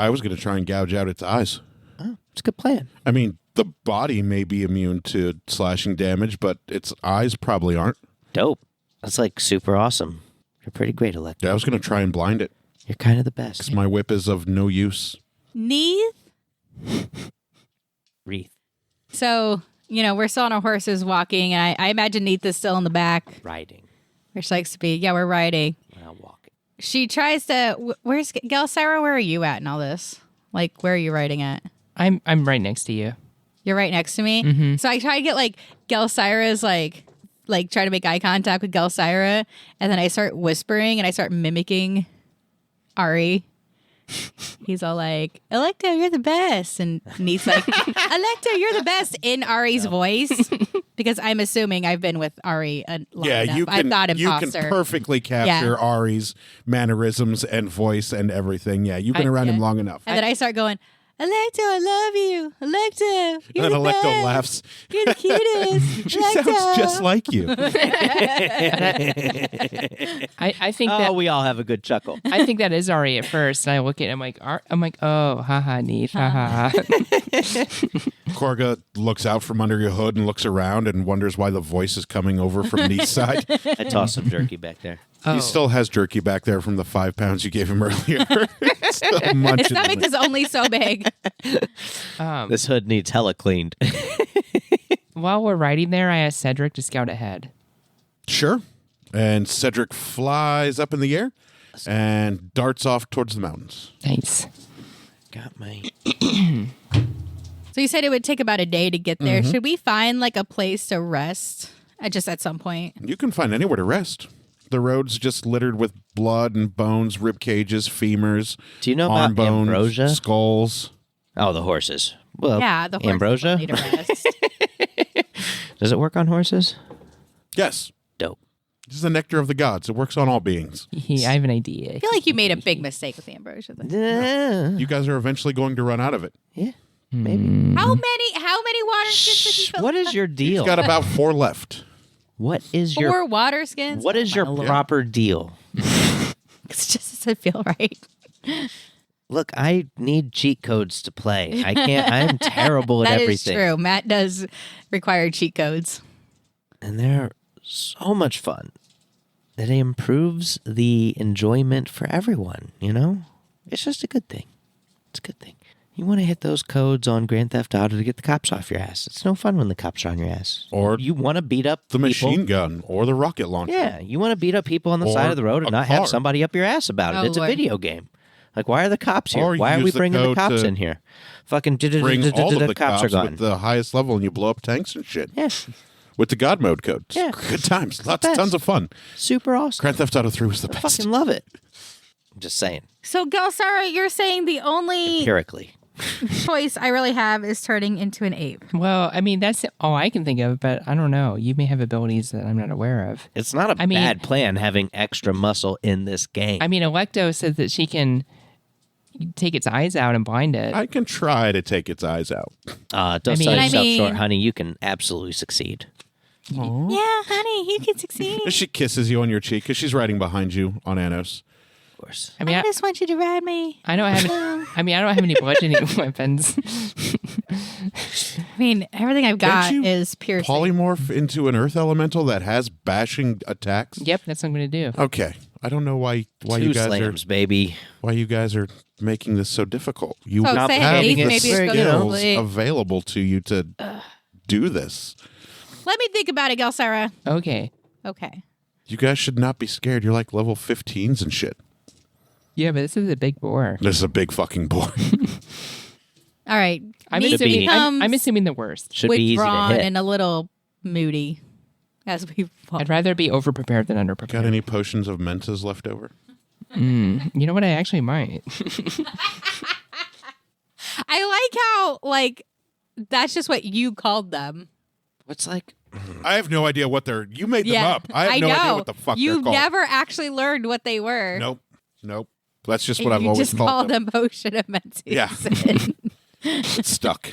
I was going to try and gouge out its eyes. Oh, it's a good plan. I mean, the body may be immune to slashing damage, but its eyes probably aren't. Dope. That's like super awesome. You're pretty great, Electo. Yeah, I was going to try and blind it, You're kind of the best. because my whip is of no use. Neith. Wreath So, we're still on our horses walking, and I imagine Neith is still in the back, riding. where she likes to be. Yeah, we're riding. Well, walking. She tries to. Where's Gelsira? Where are you at in all this? Like, where are you riding at? I'm right next to you. You're right next to me. So I try to get like Gelsira's like try to make eye contact with Gelsira, and then I start whispering and I start mimicking Ari. He's all like, Electo, you're the best. And Neith's like, Electo, you're the best in Ari's voice. Because I'm assuming I've been with Ari long Yeah, enough. you I'm can. not You imposter. can perfectly capture Ari's mannerisms and voice and everything. Yeah, you've been around him long enough. And then I start going, Electo, I love you. Electo, you're And then the Electo best. laughs. You're the cutest. She Electo. sounds just like you. I think Oh, that we all have a good chuckle. I think that is Ari at first. And I look at him like, oh, haha, Neith, haha. Korga looks out from under your hood and looks around and wonders why the voice is coming over from Neith's side. I tossed some jerky back there. He still has jerky back there from the 5 pounds you gave him earlier. Still munching His stomach on it. is only so big. This hood needs hella cleaned. While we're riding there, I asked Cedric to scout ahead. Sure. And Cedric flies up in the air and darts off towards the mountains. Nice. Got my. So you said it would take about a day to get there. Should we find like a place to rest just at some point? You can find anywhere to rest. The road's just littered with blood and bones, rib cages, femurs, Do you know arm about bones, ambrosia? skulls. Oh, the horses. Well, Yeah, the horses ambrosia. need a rest. Does it work on horses? Yes. Dope. This is the nectar of the gods. It works on all beings. I have an idea. I feel like you made a big mistake with ambrosia. Then. You guys are eventually going to run out of it. Yeah, maybe. How many water skins did you fill? What is your deal? Got about 4 left. What is your 4 water skins? What is your proper deal? It's just doesn't feel right. Look, I need cheat codes to play. I can't. I'm terrible at That is everything. true. Matt does require cheat codes. And they're so much fun that it improves the enjoyment for everyone. You know, it's just a good thing. It's a good thing. You want to hit those codes on Grand Theft Auto to get the cops off your ass. It's no fun when the cops are on your ass. Or you want to beat up the people. machine gun or the rocket launcher. Yeah, you want to beat up people on the Or side of the road and a not car. have somebody up your ass about it. Oh, It's Lord. a video game. Like, why are the cops here? Or you Why are we use the bringing the code cops to in here? Fucking Bring all of the cops are cops gone. with the highest level and you blow up tanks and shit. Yeah, With the God mode code. Yeah. Good times. best. Tons of fun. super awesome. Grand Theft Auto 3 was the I best. fucking love it. I'm just saying, So, Gelsara, you're saying the only empirically. choice I really have is turning into an ape. Well, I mean, that's all I can think of, but I don't know. You may have abilities that I'm not aware of. It's not a I mean- bad plan having extra muscle in this game. I mean, Electo says that she can take its eyes out and blind it. I can try to take its eyes out. Don't I sell mean- yourself I short, mean- honey. You can absolutely succeed. Yeah, honey, you can succeed. She kisses you on your cheek because she's riding behind you on Anos. Of course. I mean, I just want you to ride me. I don't have. I mean, I don't have any bludgeoning weapons. I mean, everything I've got Can't you is piercing. Polymorph into an earth elemental that has bashing attacks. Yep, that's what I'm going to do. Okay. I don't know why Two you guys slams, baby. are making this so difficult. You Folks, Not I have have hating the it. maybe Very it's good. skills supposed available to you to do this. Let me think about it, Gelsara. Okay. Okay. You guys should not be scared. You're like level 15s and shit. Yeah, but this is a big boar. This is a big fucking boar. All right. I'm Neith assuming, becomes I'm assuming the worst. Should be easy to withdrawn hit. and a little moody as we fall. I'd rather be overprepared than underprepared. Got any potions of Mentas left over? You know what? I actually might. I like how, that's just what you called them. What's like? I have no idea what they're. You made them up. I have no idea what the fuck You've they're called. never actually learned what they were. Nope. That's just what I've you always just called called them. them potion of mentis. Yeah. It's stuck.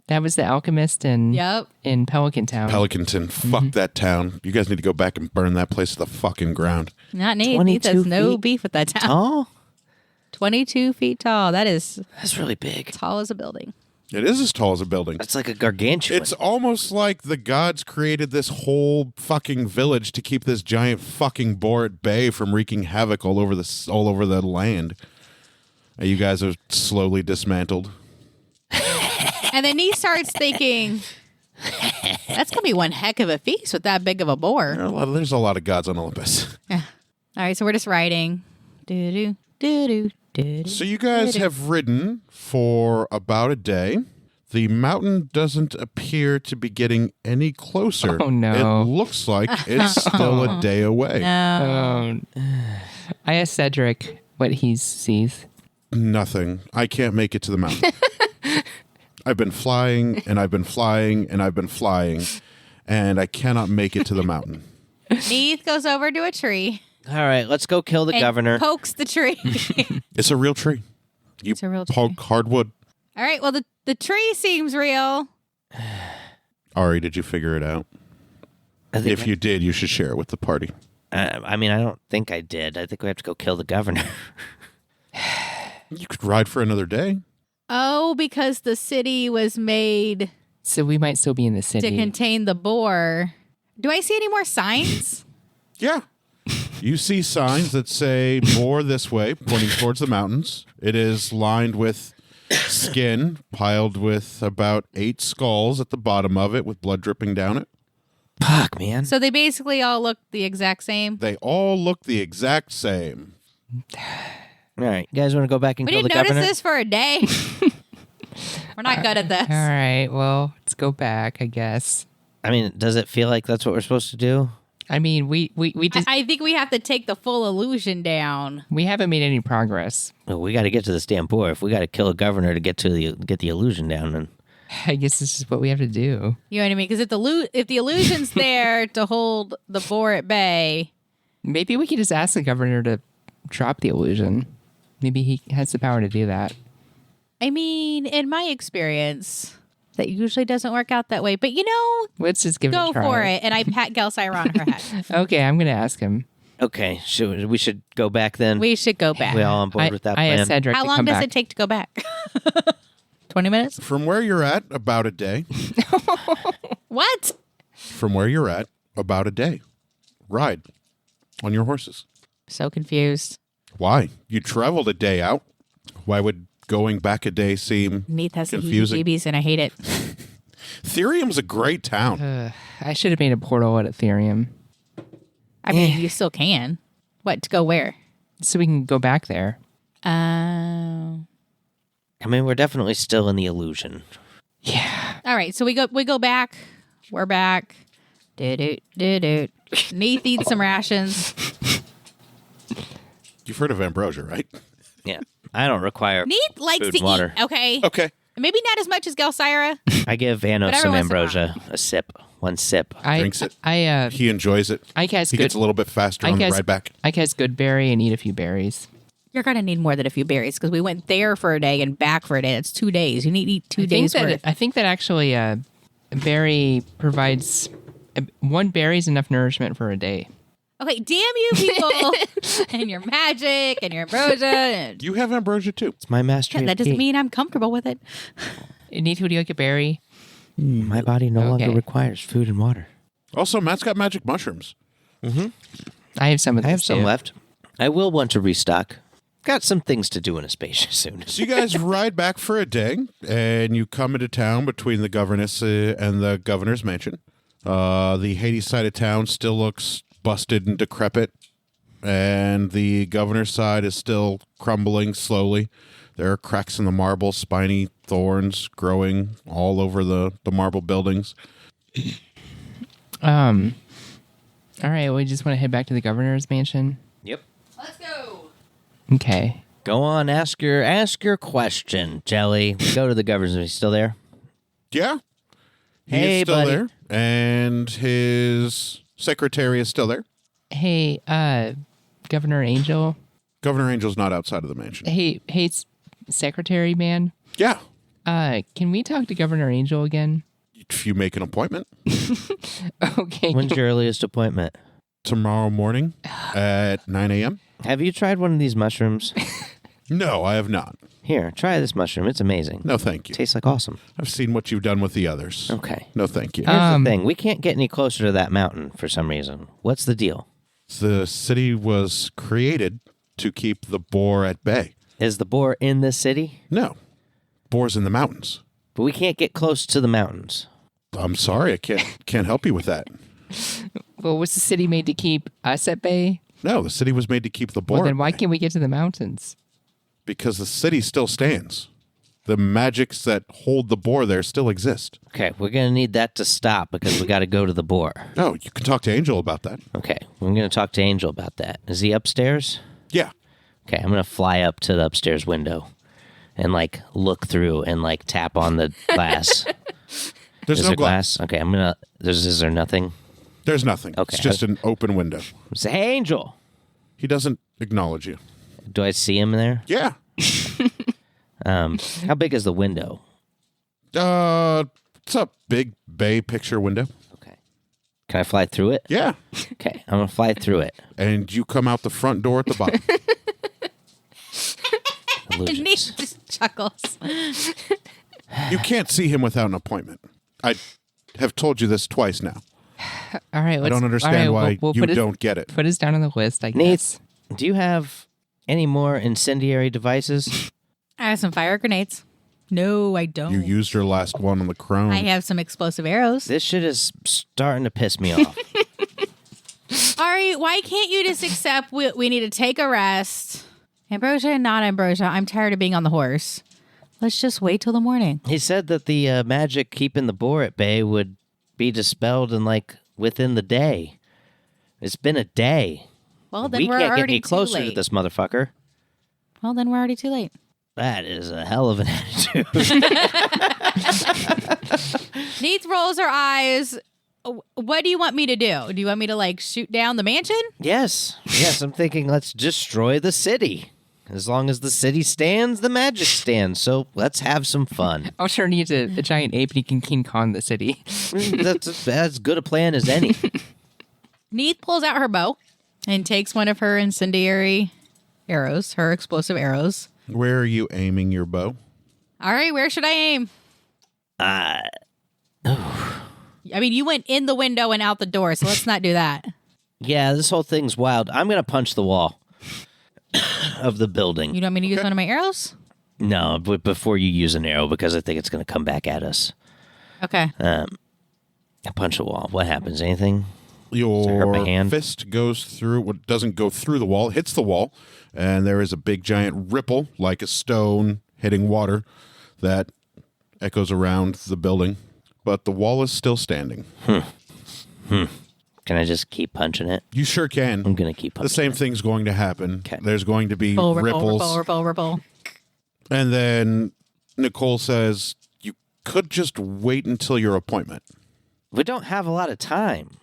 That was the alchemist in Yep. in Pelican Town. Pelicanton. Fuck that town. You guys need to go back and burn that place to the fucking ground. Not Nate. Nate 22 has no feet beef with that town. Oh, 22 feet tall. That is that's really big. tall as a building. It is as tall as a building. That's like a gargantuan. It's almost like the gods created this whole fucking village to keep this giant fucking boar at bay from wreaking havoc all over the land. And you guys are slowly dismantled. And then he starts thinking, that's going to be one heck of a feast with that big of a boar. There's a lot of gods on Olympus. All right, so we're just riding. Do-do, do-do, do-do. So you guys have ridden for about a day. The mountain doesn't appear to be getting any closer. Oh, no. It looks like it's still a day away. No. I asked Cedric what he sees. Nothing. I can't make it to the mountain. I've been flying and I've been flying and I've been flying, and I cannot make it to the mountain. Neith goes over to a tree All right, let's go kill the and governor. pokes the tree. It's a real tree. You It's a real poke hardwood. All right, well, the tree seems real. Ari, did you figure it out? I think If you did, you should share it with the party. I mean, I don't think I did. I think we have to go kill the governor. You could ride for another day. Oh, because the city was made So we might still be in the to city. contain the boar. Do I see any more signs? Yeah. You see signs that say boar this way, pointing towards the mountains. It is lined with skin, piled with about 8 skulls at the bottom of it, with blood dripping down it. Fuck, man. So they basically all look the exact same. They all look the exact same. All right, you guys want to go back and We kill the didn't notice governor? this for a day. We're not good at this. All right. Well, let's go back, I guess. I mean, does it feel like that's what we're supposed to do? I mean, we just I think we have to take the full illusion down. we haven't made any progress. Well, we got to get to this damn boar. If we got to kill a governor to get the illusion down, then I guess this is what we have to do. You know what I mean? Because if the illusion's there to hold the boar at bay, Maybe we could just ask the governor to drop the illusion. Maybe he has the power to do that. I mean, in my experience, that usually doesn't work out that way. But Let's just give it go a try. for it. And I pat Gelsira on her head. Okay, I'm going to ask him. okay. We should go back then. We should go back. We all on board with that I plan? asked Cedric How to long come does back. it take to go back? 20 minutes? From where you're at, about a day. What? From where you're at, about a day. Ride on your horses. So confused. Why? You traveled a day out. Why would going back a day seem Neath has the confusing? heebie-jeebies and I hate it. Therium's a great town. I should have made a portal at Ethereum I mean, you still can. What, to go where? so we can go back there. I mean, we're definitely still in the illusion. Yeah. All right, so we go back. We're back. Neath eats some rations. You've heard of ambrosia, right? Yeah. I don't require Neath likes food to and water. eat, okay? Okay. Maybe not as much as Gelsira. I give Anno But every some once in a while. ambrosia. A sip. One sip. Drinks it. I He enjoys it. I guess He gets a little bit faster on the ride back. I guess good berry and eat a few berries. You're going to need more than a few berries because we went there for a day and back for a day. That's 2 days. You need to eat 2 days worth. I think that actually a berry provides one berry is enough nourishment for a day. Okay, damn you people and your magic and your ambrosia. You have ambrosia too. It's my mastery. That of doesn't tea. mean I'm comfortable with it. Neith, would you like a berry? My body no longer Okay. requires food and water. Also, Matt's got magic mushrooms. I have some of I those have some too. left. I will want to restock. Got some things to do in Aspasia soon. So you guys ride back for a day, and you come into town between the governess and the governor's mansion. The Hades side of town still looks busted and decrepit, and the governor's side is still crumbling slowly. There are cracks in the marble, spiny thorns growing all over the marble buildings. All right, we just want to head back to the governor's mansion. Yep. Let's go. Okay. Go on, ask your question, Jelly. Go to the governor's. Is he still there? Yeah. He Hey, is still buddy. there, and his secretary is still there. Hey, Governor Angel. Governor Angel's not outside of the mansion. Hey, secretary man. Yeah. Can we talk to Governor Angel again? If you make an appointment Okay. When's your earliest appointment? tomorrow morning at 9 a.m. Have you tried one of these mushrooms? No, I have not. Here, try this mushroom. It's amazing. No, thank you. Tastes like awesome. I've seen what you've done with the others. Okay. No, thank you. Here's the thing. We can't get any closer to that mountain for some reason. What's the deal? The city was created to keep the boar at bay. Is the boar in this city? No, boar's in the mountains. But we can't get close to the mountains. I'm sorry, I can't help you with that. Well, was the city made to keep us at bay? No, the city was made to keep the boar Well, then at why bay can't we get to the mountains? because the city still stands. The magics that hold the boar there still exist. Okay, we're going to need that to stop because we got to go to the boar. Oh, you can talk to Angel about that. Okay, I'm going to talk to Angel about that. Is he upstairs? Yeah. Okay, I'm going to fly up to the upstairs window and, look through and, tap on the glass. There's Is no there glass. Okay, I'm going to... Is there nothing? There's nothing. Okay. It's just an open window. Say, hey, Angel. He doesn't acknowledge you. Do I see him there? Yeah. How big is the window? It's a big bay picture window. Okay. Can I fly through it? Yeah. Okay, I'm going to fly through it. And you come out the front door at the bottom. Illusions. Neath just chuckles. You can't see him without an appointment. I have told you this twice now. All right. I don't understand why you don't get it. Put us down on the list, I guess. Nate, do you have any more incendiary devices? I have some fire grenades. No, I don't. You used your last one on the crone. I have some explosive arrows. This shit is starting to piss me off. Ari, why can't you just accept we need to take a rest? Ambrosia and not ambrosia. I'm tired of being on the horse. Let's just wait till the morning. He said that the magic keeping the boar at bay would be dispelled in within the day. It's been a day. Well, then We we're can't get already any closer too to late. this motherfucker. Well, then we're already too late. That is a hell of an attitude. Neith rolls her eyes. What do you want me to do? Do you want me to, like, shoot down the mansion? Yes. I'm thinking let's destroy the city. As long as the city stands, the magic stands. So let's have some fun. I'll turn you into a giant ape and you can King Kong the city. That's as good a plan as any. Neith pulls out her bow and takes one of her incendiary arrows, her explosive arrows. Where are you aiming your bow? All right, where should I aim? I mean, you went in the window and out the door, so let's not do that. Yeah, this whole thing's wild. I'm going to punch the wall of the building. You don't want me to use one of my arrows? No, but before you use an arrow, because I think it's going to come back at us. Okay. I punch the wall. What happens? Anything? Does it hurt my Your hand? fist goes through, what doesn't go through the wall, hits the wall, and there is a big giant ripple, like a stone hitting water, that echoes around the building. But the wall is still standing. Can I just keep punching it? You sure can. I'm going to keep punching The same it. thing's going to happen. Okay. There's going to be Ripple, ripples. ripple. And then Nicole says, you could just wait until your appointment. We don't have a lot of time.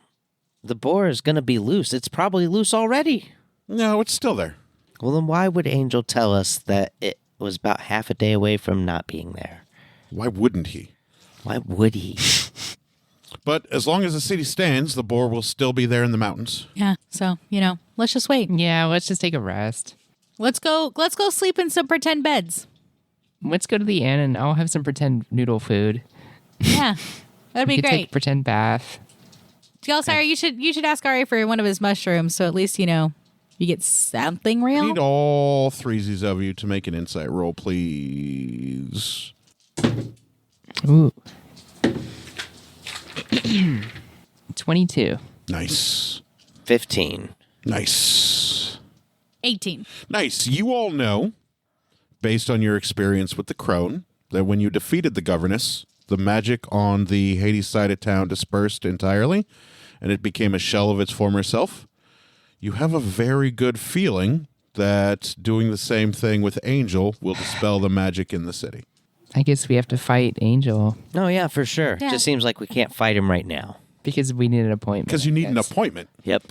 The boar is going to be loose. It's probably loose already. No, it's still there. Well, then why would Angel tell us that it was about half a day away from not being there? Why wouldn't he? Why would he? But as long as the city stands, the boar will still be there in the mountains. Yeah, so, let's just wait. Yeah, let's just take a rest. Let's go sleep in some pretend beds. Let's go to the inn and I'll have some pretend noodle food. Yeah, that'd We be could take a great. pretend bath. Sorry, you should ask Ari for one of his mushrooms, so at least, you get something I real. need all threesies of you to make an insight roll, please. Ooh. 22. Nice. 15. Nice. 18. Nice. You all know, based on your experience with the crone, that when you defeated the governess, the magic on the Hades side of town dispersed entirely, and it became a shell of its former self. You have a very good feeling that doing the same thing with Angel will dispel the magic in the city. I guess we have to fight Angel No, yeah, for sure. Yeah. Just seems like we can't fight him right now. because we need an appointment. Because you need an Yes. appointment. Yep.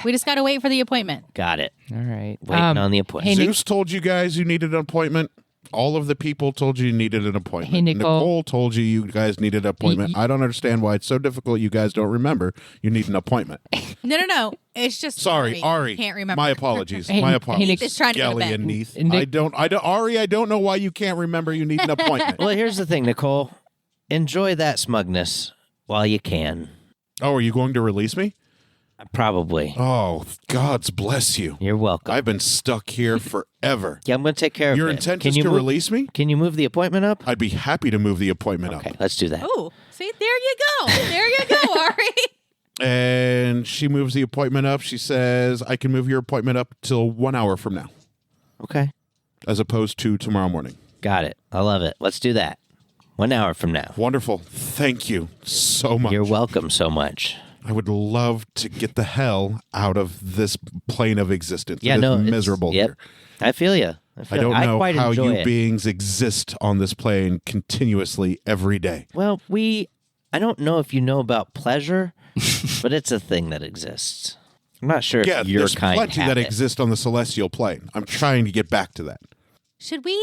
We just got to wait for the appointment. Got it. All right. Waiting on the appointment. Hey, Nick, Zeus told you guys you needed an appointment. All of the people told you needed an appointment. Hey, Nicole. told you guys needed an appointment. I don't understand why it's so difficult you guys don't remember you need an appointment. No. It's just Sorry, Ari. Can't remember. My apologies. Hey, My hey, apologies. Nick. Just trying to go to Skelly bed. and Neith. Nick- Ari, I don't know why you can't remember you need an appointment. Well, here's the thing, Nicole. Enjoy that smugness while you can. Oh, are you going to release me? Probably. Oh, God's bless you. You're welcome. I've been stuck here forever. Yeah, I'm going to take care of Your it. intent Can is you to move- release me? Can you move the appointment up? I'd be happy to move the appointment Okay, up. let's do that. Oh, see, there you go. There you go, Ari. And she moves the appointment up. She says, I can move your appointment up till 1 hour from now, Okay. as opposed to tomorrow morning. Got it. I love it. Let's do that. 1 hour from now. Wonderful. Thank you so much. You're welcome so much. I would love to get the hell out of this plane of existence. Yeah, It is no, it's- miserable Yep. here. I feel you. I don't know quite how enjoy you it. beings exist on this plane continuously every day. Well, I don't know if you know about pleasure, but it's a thing that exists. I'm not sure Yeah, if your there's kind plenty have that it. exist on the celestial plane. I'm trying to get back to that. Should we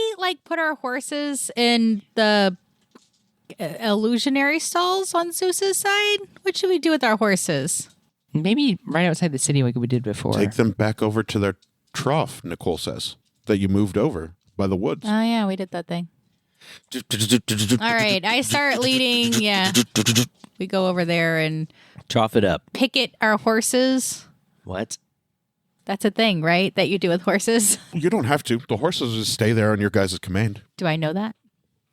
put our horses in the illusionary stalls on Zeus's side? What should we do with our horses? maybe right outside the city like we did before. Take them back over to their trough, Nicole says, that you moved over by the woods. Oh yeah, we did that thing. All right, I start leading. Yeah, we go over there and Trough it up. picket our horses. What? That's a thing, right? That you do with horses. You don't have to. The horses just stay there on your guys' command. Do I know that?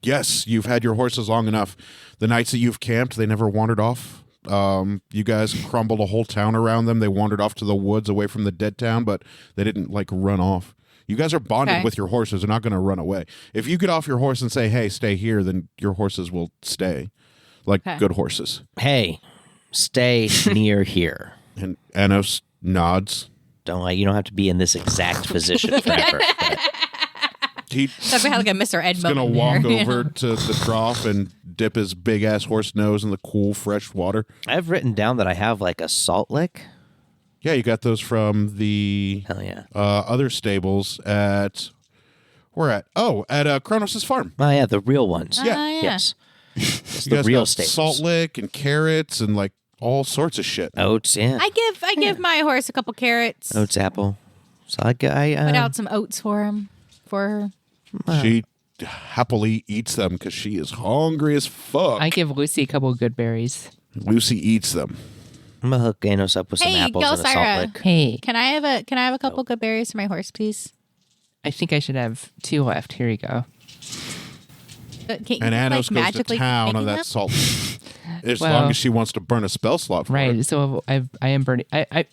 Yes, you've had your horses long enough. The nights that you've camped, they never wandered off. You guys crumbled a whole town around them. They wandered off to the woods away from the dead town, but they didn't run off. You guys are bonded Okay. with your horses. They're not going to run away. If you get off your horse and say, hey, stay here, then your horses will stay like Okay. good horses. Hey, stay near here. And Anos nods. You don't have to be in this exact position forever. But He's That's like a Mr. Ed going to moment walk there. over to the trough and dip his big-ass horse nose in the cool, fresh water. I've written down that I have like a salt lick. Yeah, you got those from the Hell yeah. other stables at... Where at? Oh, at Kronos' farm. Oh, yeah, the real ones. Yeah. Ah, yeah. Yes. It's You the guys real got stables. salt lick and carrots and like all sorts of shit. Oats, yeah. I give my horse a couple carrots. Oats apple. So I Put out some oats for him. For her. She happily eats them because she is hungry as fuck. I give Lucy a couple of good berries. Lucy eats them. I'm gonna hook Anos up with some Hey, apples and a salt Gelsira. lick. Hey, Can I have a couple good berries for my horse, please? I think I should have 2 left. Here you go. Can't you, And Anos goes to magically town on making that them? salt. As Well- long as she wants to burn a spell slot for Right. it. So I am burning.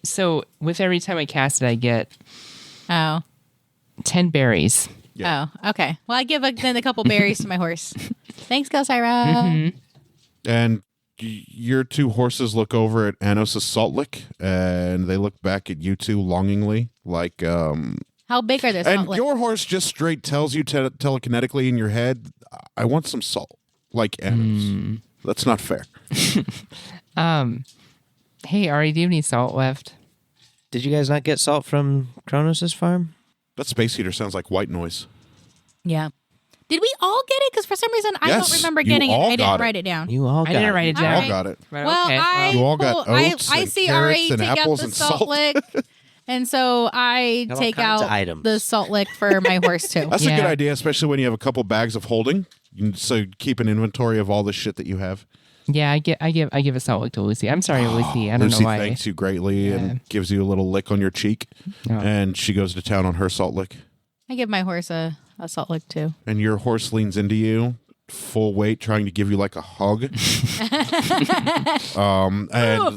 So with every time I cast it, I get Oh. 10 berries. Yeah. Oh, okay. Well, I give then a couple berries to my horse. Thanks, Gelsira. Mm-hmm. And your two horses look over at Anos' salt lick, and they look back at you two longingly, like, How big are those? and salt licks? your horse just straight tells you telekinetically in your head, I want some salt, like Anos. That's not fair. Hey, Ari, do you have any salt left? Did you guys not get salt from Kronos' farm? That space heater sounds like white noise. Yeah. Did we all get it? Because for some reason I Yes, don't remember you getting it. all I got didn't it. write it down. You all I got didn't write it You down. all right. got it. Right, Well, okay. I You all got pull- I- oats I and see carrots Ari and take out apples the and salt salt. lick, and so I Got all take kinds of out items. the salt lick for my horse too. That's a Yeah. good idea, especially when you have a couple bags of holding. So you keep an inventory of all the shit that you have. Yeah, I give a salt lick to Lucy. I'm sorry, Lucy. I don't Lucy know why. thanks you greatly Yeah. and gives you a little lick on your cheek. Oh. And she goes to town on her salt lick. I give my horse a salt lick too. And your horse leans into you, full weight, trying to give you like a hug. And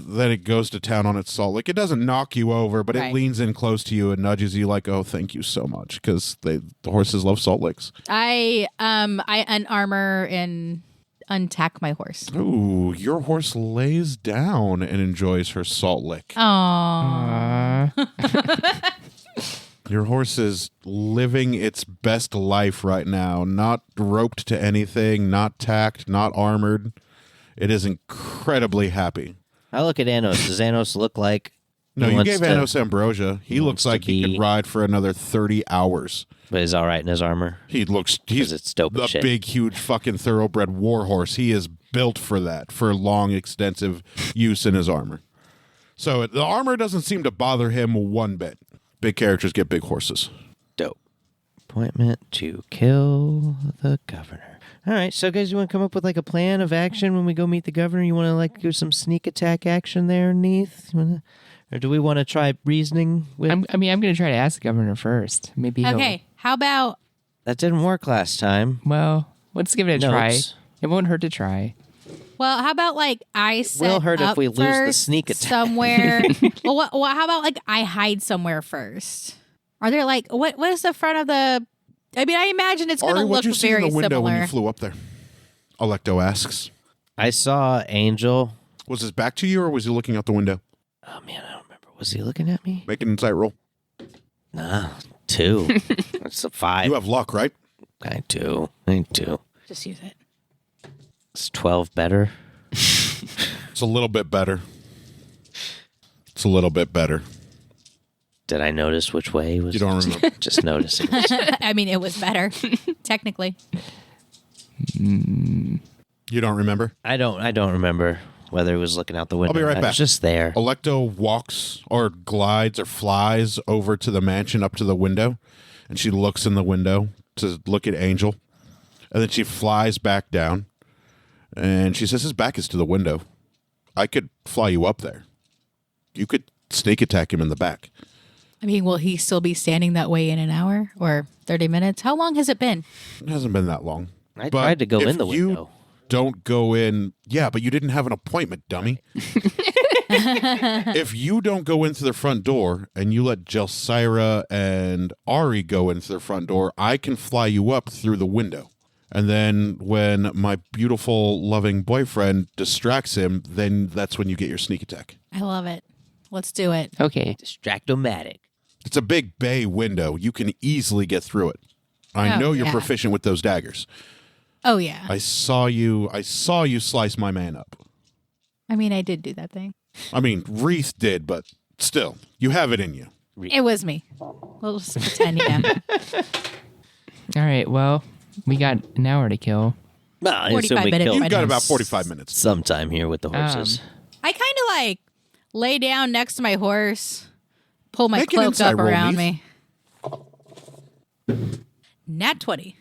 then it goes to town on its salt lick. It doesn't knock you over, but it Right. leans in close to you and nudges you like, "Oh, thank you so much," because the horses love salt licks. I unarmor and untack my horse. Ooh, your horse lays down and enjoys her salt lick. Aww. Your horse is living its best life right now, not roped to anything, not tacked, not armored. It is incredibly happy. I look at Anos. Does Anos look like No, he you wants gave to- Anos ambrosia. He looks to like he be- could ride for another 30 hours. but he's all right in his armor? He's it's dope as a shit. big, huge fucking thoroughbred war horse. He is built for that, for long, extensive use in his armor. So the armor doesn't seem to bother him one bit. Big characters get big horses. Dope. Appointment to kill the governor. All right, so guys, you want to come up with like a plan of action when we go meet the governor? You want to like do some sneak attack action there, Neith? Or do we want to try reasoning with? I'm going to try to ask the governor first. Maybe he'll. Okay. How about That didn't work last time. Well, let's give it a try. Notes. It won't hurt to try. how about like I set Will hurt if up we lose the first sneak attack. somewhere? well, how about like I hide somewhere first? Are there like what is the front of the? I mean, I imagine it's going to Ari, look what'd you see very in the window when similar. you flew up there? Alecto asks. I saw Angel. Was his back to you or was he looking out the window? Oh man, I don't remember. Was he looking at me? Make an insight roll. Nah, 2. That's a 5. You have luck, right? I do. Just use it. Is 12 better? It's a little bit better. It's a little bit better. Did I notice which way it was? You don't remember. Just noticing. I mean, it was better, technically. You don't remember? I don't remember whether it was looking out the window. be right I back. was just there. Alecto walks or glides or flies over to the mansion up to the window, and she looks in the window to look at Angel. And then she flies back down, and she says his back is to the window. I could fly you up there. You could sneak attack him in the back. I mean, will he still be standing that way in an hour or 30 minutes? How long has it been? It hasn't been that long. I But tried to go if in the you window. Don't go in. Yeah, but you didn't have an appointment, dummy. If you don't go into the front door and you let Jelsira and Ari go into the front door, I can fly you up through the window. And then when my beautiful, loving boyfriend distracts him, then that's when you get your sneak attack. I love it. Let's do it. Okay. Distractomatic. It's a big bay window. You can easily get through it. I Oh, know you're yeah. proficient with those daggers. Oh, yeah. I saw you slice my man up. I mean, I did do that thing. I mean, Wreath did, but still, you have it in you. It was me. We'll just pretend, yeah. All right. Well, we got an hour to kill. Well, I 45 assume we minutes. killed You've got about 45 minutes. sometime here with the horses. I kind of like lay down next to my horse, pull my Make an cloak insight up roll, around Neith. me. Nat 20.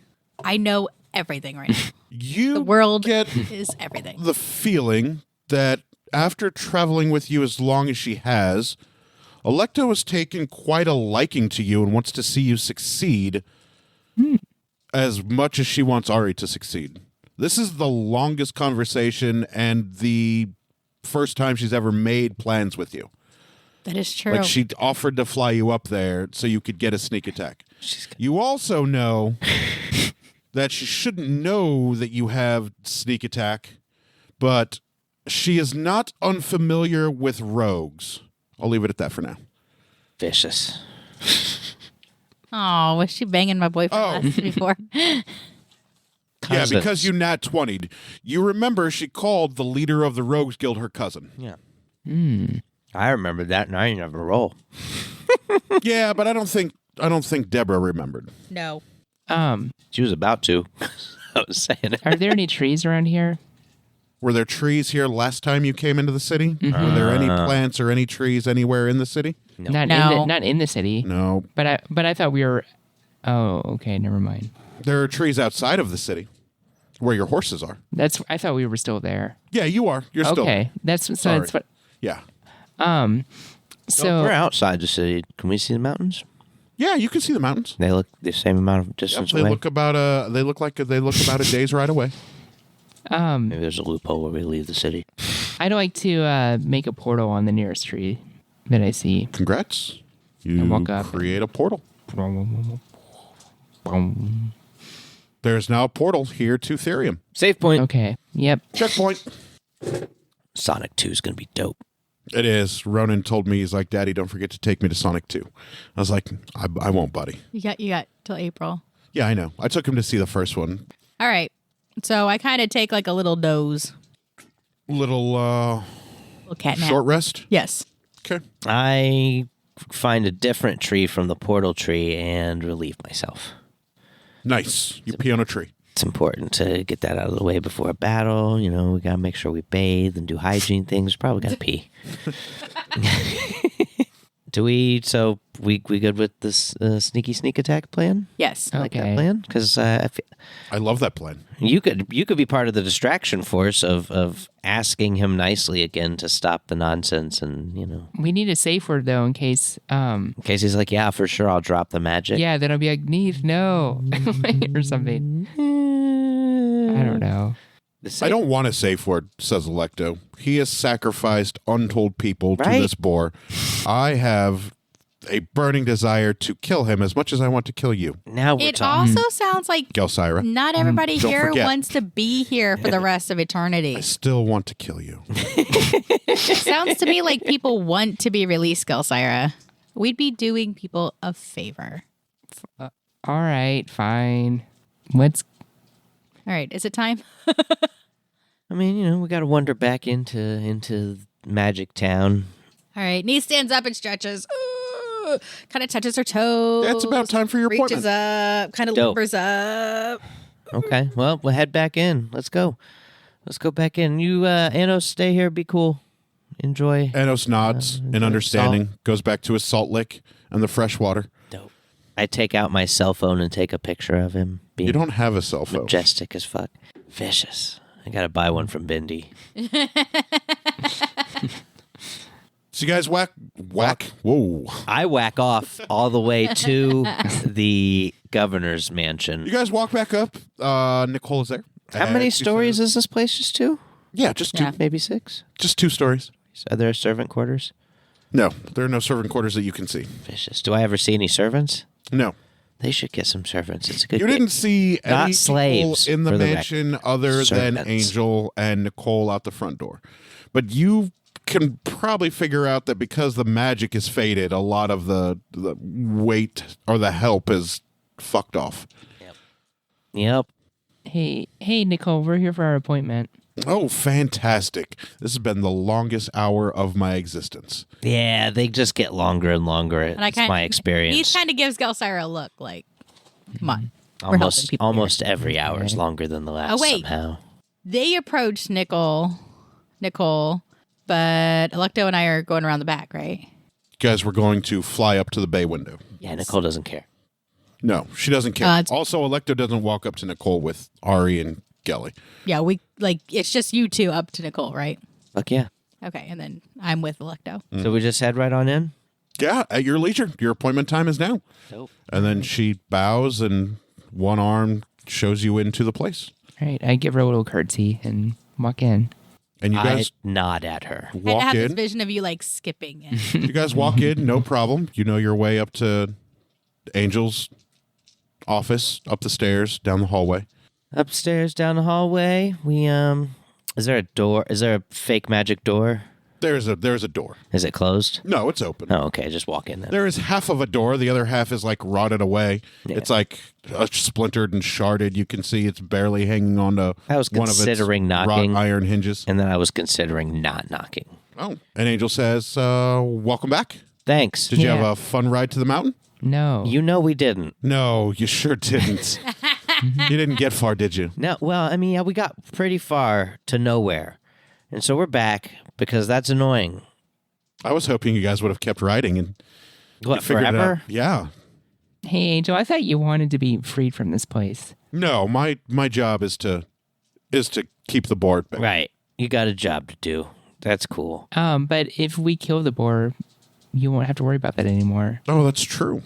I know everything right now. You The world get is everything. the feeling that after traveling with you as long as she has, Electo has taken quite a liking to you and wants to see you succeed as much as she wants Ari to succeed. This is the longest conversation and the first time she's ever made plans with you. That is true. Like she offered to fly you up there so you could get a sneak attack. You also know that she shouldn't know that you have sneak attack, but she is not unfamiliar with rogues. I'll leave it at that for now. Vicious. Oh, was she banging my boyfriend last before? Yeah, Cousins. because you nat 20'd. You remember she called the leader of the Rogues Guild her cousin. Yeah. I remember that, and I didn't have a roll. Yeah, but I don't think Deborah remembered. No. She was about to. I was saying it. Are there any trees around here? Were there trees here last time you came into the city? Were there any plants or any trees anywhere in the city? Not No. not in the city. No. But I thought we were. Oh, okay. Never mind. There are trees outside of the city where your horses are. I thought we were still there. Yeah, you are. You're still. Okay. That's what. Yeah. So We're outside the city. Can we see the mountains? Yeah, you can see the mountains. They look the same amount of Yep, distance they away. look about a day's ride away. Maybe there's a loophole where we leave the city. I'd like to make a portal on the nearest tree that I see. Congrats. You walk up. create a portal. There's now a portal here to Therium. Save point. Okay. Yep. Checkpoint. Sonic 2 is going to be dope. It is. Ronan told me, he's like, Daddy, don't forget to take me to Sonic 2. I was like, I won't, buddy. You got till April. Yeah, I know. I took him to see the first one. All right. So I kind of take like a little doze. Little Little cat nap. short rest. Yes. Okay. I find a different tree from the portal tree and relieve myself. Nice. You pee on a tree. It's important to get that out of the way before a battle. You know, we got to make sure we bathe and do hygiene things. Probably got to pee. So we good with this sneaky sneak attack plan? Yes. I like that Okay. plan because I love that plan. you could be part of the distraction force of asking him nicely again to stop the nonsense, and We need a safe word though, in case. in case he's like, yeah, for sure, I'll drop the magic. Yeah, then I'll be like, Neith, no, or something. I don't know. I don't want a safe word, says Electo. He has sacrificed untold people to Right? this boar. I have a burning desire to kill him as much as I want to kill you, Now we're It talking. also sounds like Gelsira. not everybody Don't here forget. wants to be here for the rest of eternity. I still want to kill you. Sounds to me like people want to be released, Gelsira. We'd be doing people a favor. All right, fine. Let's. All right. Is it time? I mean, we got to wander back into Magic Town. All right. Knee stands up and stretches. Kind of touches her toes. It's about time for your Reaches appointment. up. Kind of Dope. limbers up. Okay, well, we'll head back in. Let's go. Let's go back in. You, Anos, stay here. Be cool. Enjoy. Enos nods in understanding, goes back to his salt lick and the fresh water. Dope. I take out my cell phone and take a picture of him being You don't have a cell phone. majestic as fuck. Vicious. I gotta buy one from Bindi. So you guys whack. Whoa. I whack off all the way to the governor's mansion. You guys walk back up. Nicole is there. How many As she stories says- is this place? Just two? Yeah, just two. Yeah. Maybe six? Just two stories. Are there servant quarters? No, there are no servant quarters that you can see. Vicious. Do I ever see any servants? No. They should get some servants. It's a good You didn't see Not any slaves, people in the for the mansion other than Servants. Angel and Nicole out the front door. But you can probably figure out that because the magic is faded, a lot of the weight or the help is fucked off. Yep. Hey, Nicole, we're here for our appointment. Oh, fantastic. This has been the longest hour of my existence. Yeah, they just get longer and longer. It's my experience. He kind of gives Gelsira a look like, come on. We're helping people Almost every hour is longer than the last somehow. They approached Nicole, but Electo and I are going around the back, right? You guys were going to fly up to the bay window. Yeah, Nicole doesn't care. No, she doesn't care. Also, Electo doesn't walk up to Nicole with Ari and Gelly. Yeah, it's just you two up to Nicole, right? Fuck yeah. Okay, and then I'm with Electo. So we just head right on in? Yeah, at your leisure. Your appointment time is now. Nope. And then she bows and one arm shows you into the place. All right, I give her a little curtsy and walk in. And you guys I nod at her. I walk have this in. vision of you like skipping in. You guys walk in, no problem. You know your way up to Angel's office, up the stairs, down the hallway. Upstairs, down the hallway, we, is there a door? Is there a fake magic door? There's a door. Is it closed? No, it's open. Oh, okay, just walk in then. There is half of a door. The other half is like rotted away. Yeah. It's like splintered and sharded. You can see it's barely hanging on to I was one of its considering knocking. wrought iron hinges. And then I was considering not knocking. Oh, and Angel says, welcome back. Thanks. Did you have Yeah. a fun ride to the mountain? No. You know we didn't. No, you sure didn't. You didn't get far, did you? No, well, I mean, yeah, we got pretty far to nowhere. And so we're back because that's annoying. I was hoping you guys would have kept riding and What, figured it out. forever? Yeah. Hey, Angel, I thought you wanted to be freed from this place. No, my job is to keep the board back. Right. You got a job to do. That's cool. But if we kill the boar, you won't have to worry about that anymore. Oh, that's true.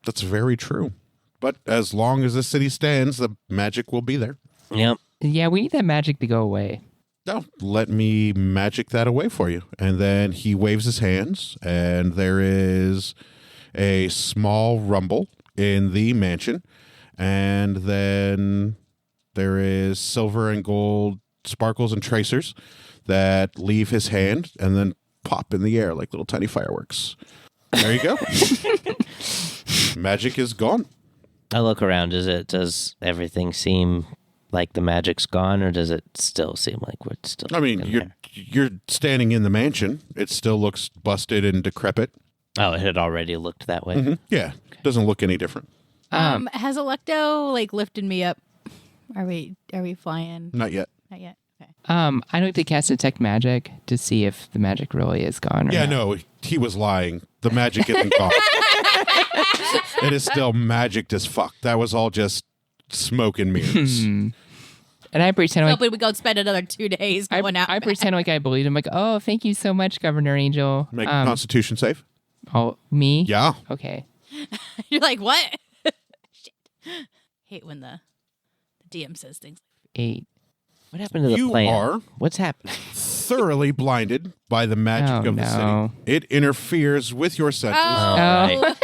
That's very true. But as long as the city stands, the magic will be there. Yep. Yeah, we need that magic to go away. No, let me magic that away for you. And then he waves his hands, and there is a small rumble in the mansion. And then there is silver and gold sparkles and tracers that leave his hand and then pop in the air like little tiny fireworks. There you go. Magic is gone. I look around. Does everything seem like the magic's gone, or does it still seem like we're still? I mean, in you're standing in the mansion. It still looks busted and decrepit. there? Oh, it had already looked that way. Mm-hmm. Yeah, doesn't look any different. Has Electo like lifted me up? Are we flying? Not yet. Not yet. Okay. I'd like to cast Detect Magic to see if the magic really is gone or Yeah, not. no, he was lying. The magic isn't gone. It is still magicked as fuck. That was all just smoke and mirrors. And I pretend like Hopefully we go spend another 2 days going out. I pretend like I believe him. Like, oh, thank you so much, Governor Angel. Make a Constitution save. Oh, me? Yeah. Okay. You're like, what? Shit. Hate when the DM says things. 8. What happened to the You plan? are What's happening? thoroughly blinded by the magic Oh, of the no. city. It interferes with your senses. Right.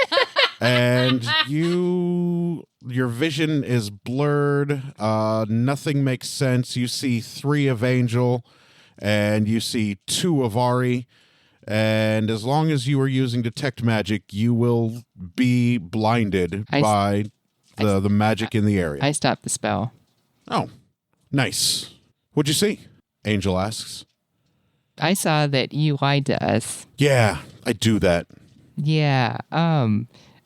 And your vision is blurred. Nothing makes sense. You see 3 of Angel, and you see 2 of Ari. And as long as you are using Detect Magic, you will be blinded by the magic in the area. I stopped the spell. Oh, nice. What'd you see? Angel asks. I saw that you lied to us. Yeah, I do that. Yeah.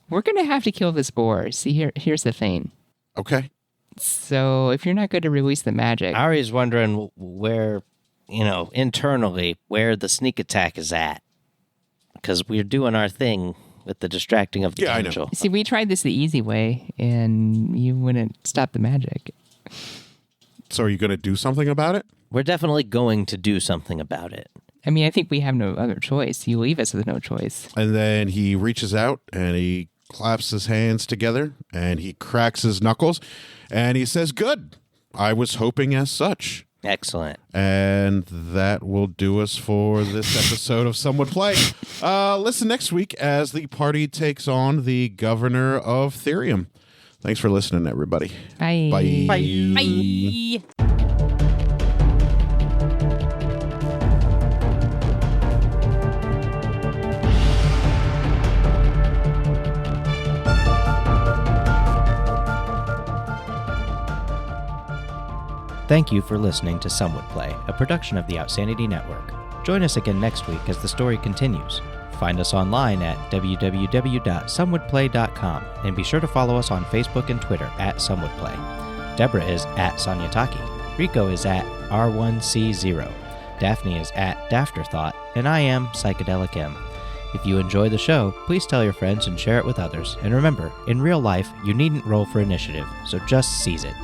We're gonna have to kill this boar. See, here's the thing. Okay. So if you're not going to release the magic, Ari's wondering where, internally, where the sneak attack is at. Because we're doing our thing with the distracting of the Yeah, I know. angel. see, we tried this the easy way, and you wouldn't stop the magic. So are you going to do something about it? We're definitely going to do something about it. I mean, I think we have no other choice. You leave us with no choice. And then he reaches out and he claps his hands together and he cracks his knuckles and he says, "Good. I was hoping as such." Excellent. And that will do us for this episode of Some Would Play. Listen next week as the party takes on the governor of Therium. Thanks for listening, everybody. Bye. Bye. Bye. Thank you for listening to Some Would Play, a production of the Outsanity Network. Join us again next week as the story continues. Find us online at www.somewouldplay.com and be sure to follow us on Facebook and Twitter at SomeWouldPlay. Deborah is at Sanyataki. Rico is at R1C0. Daphne is at Dafterthought, and I am Psychedelic M. If you enjoy the show, please tell your friends and share it with others. And remember, in real life, you needn't roll for initiative, so just seize it.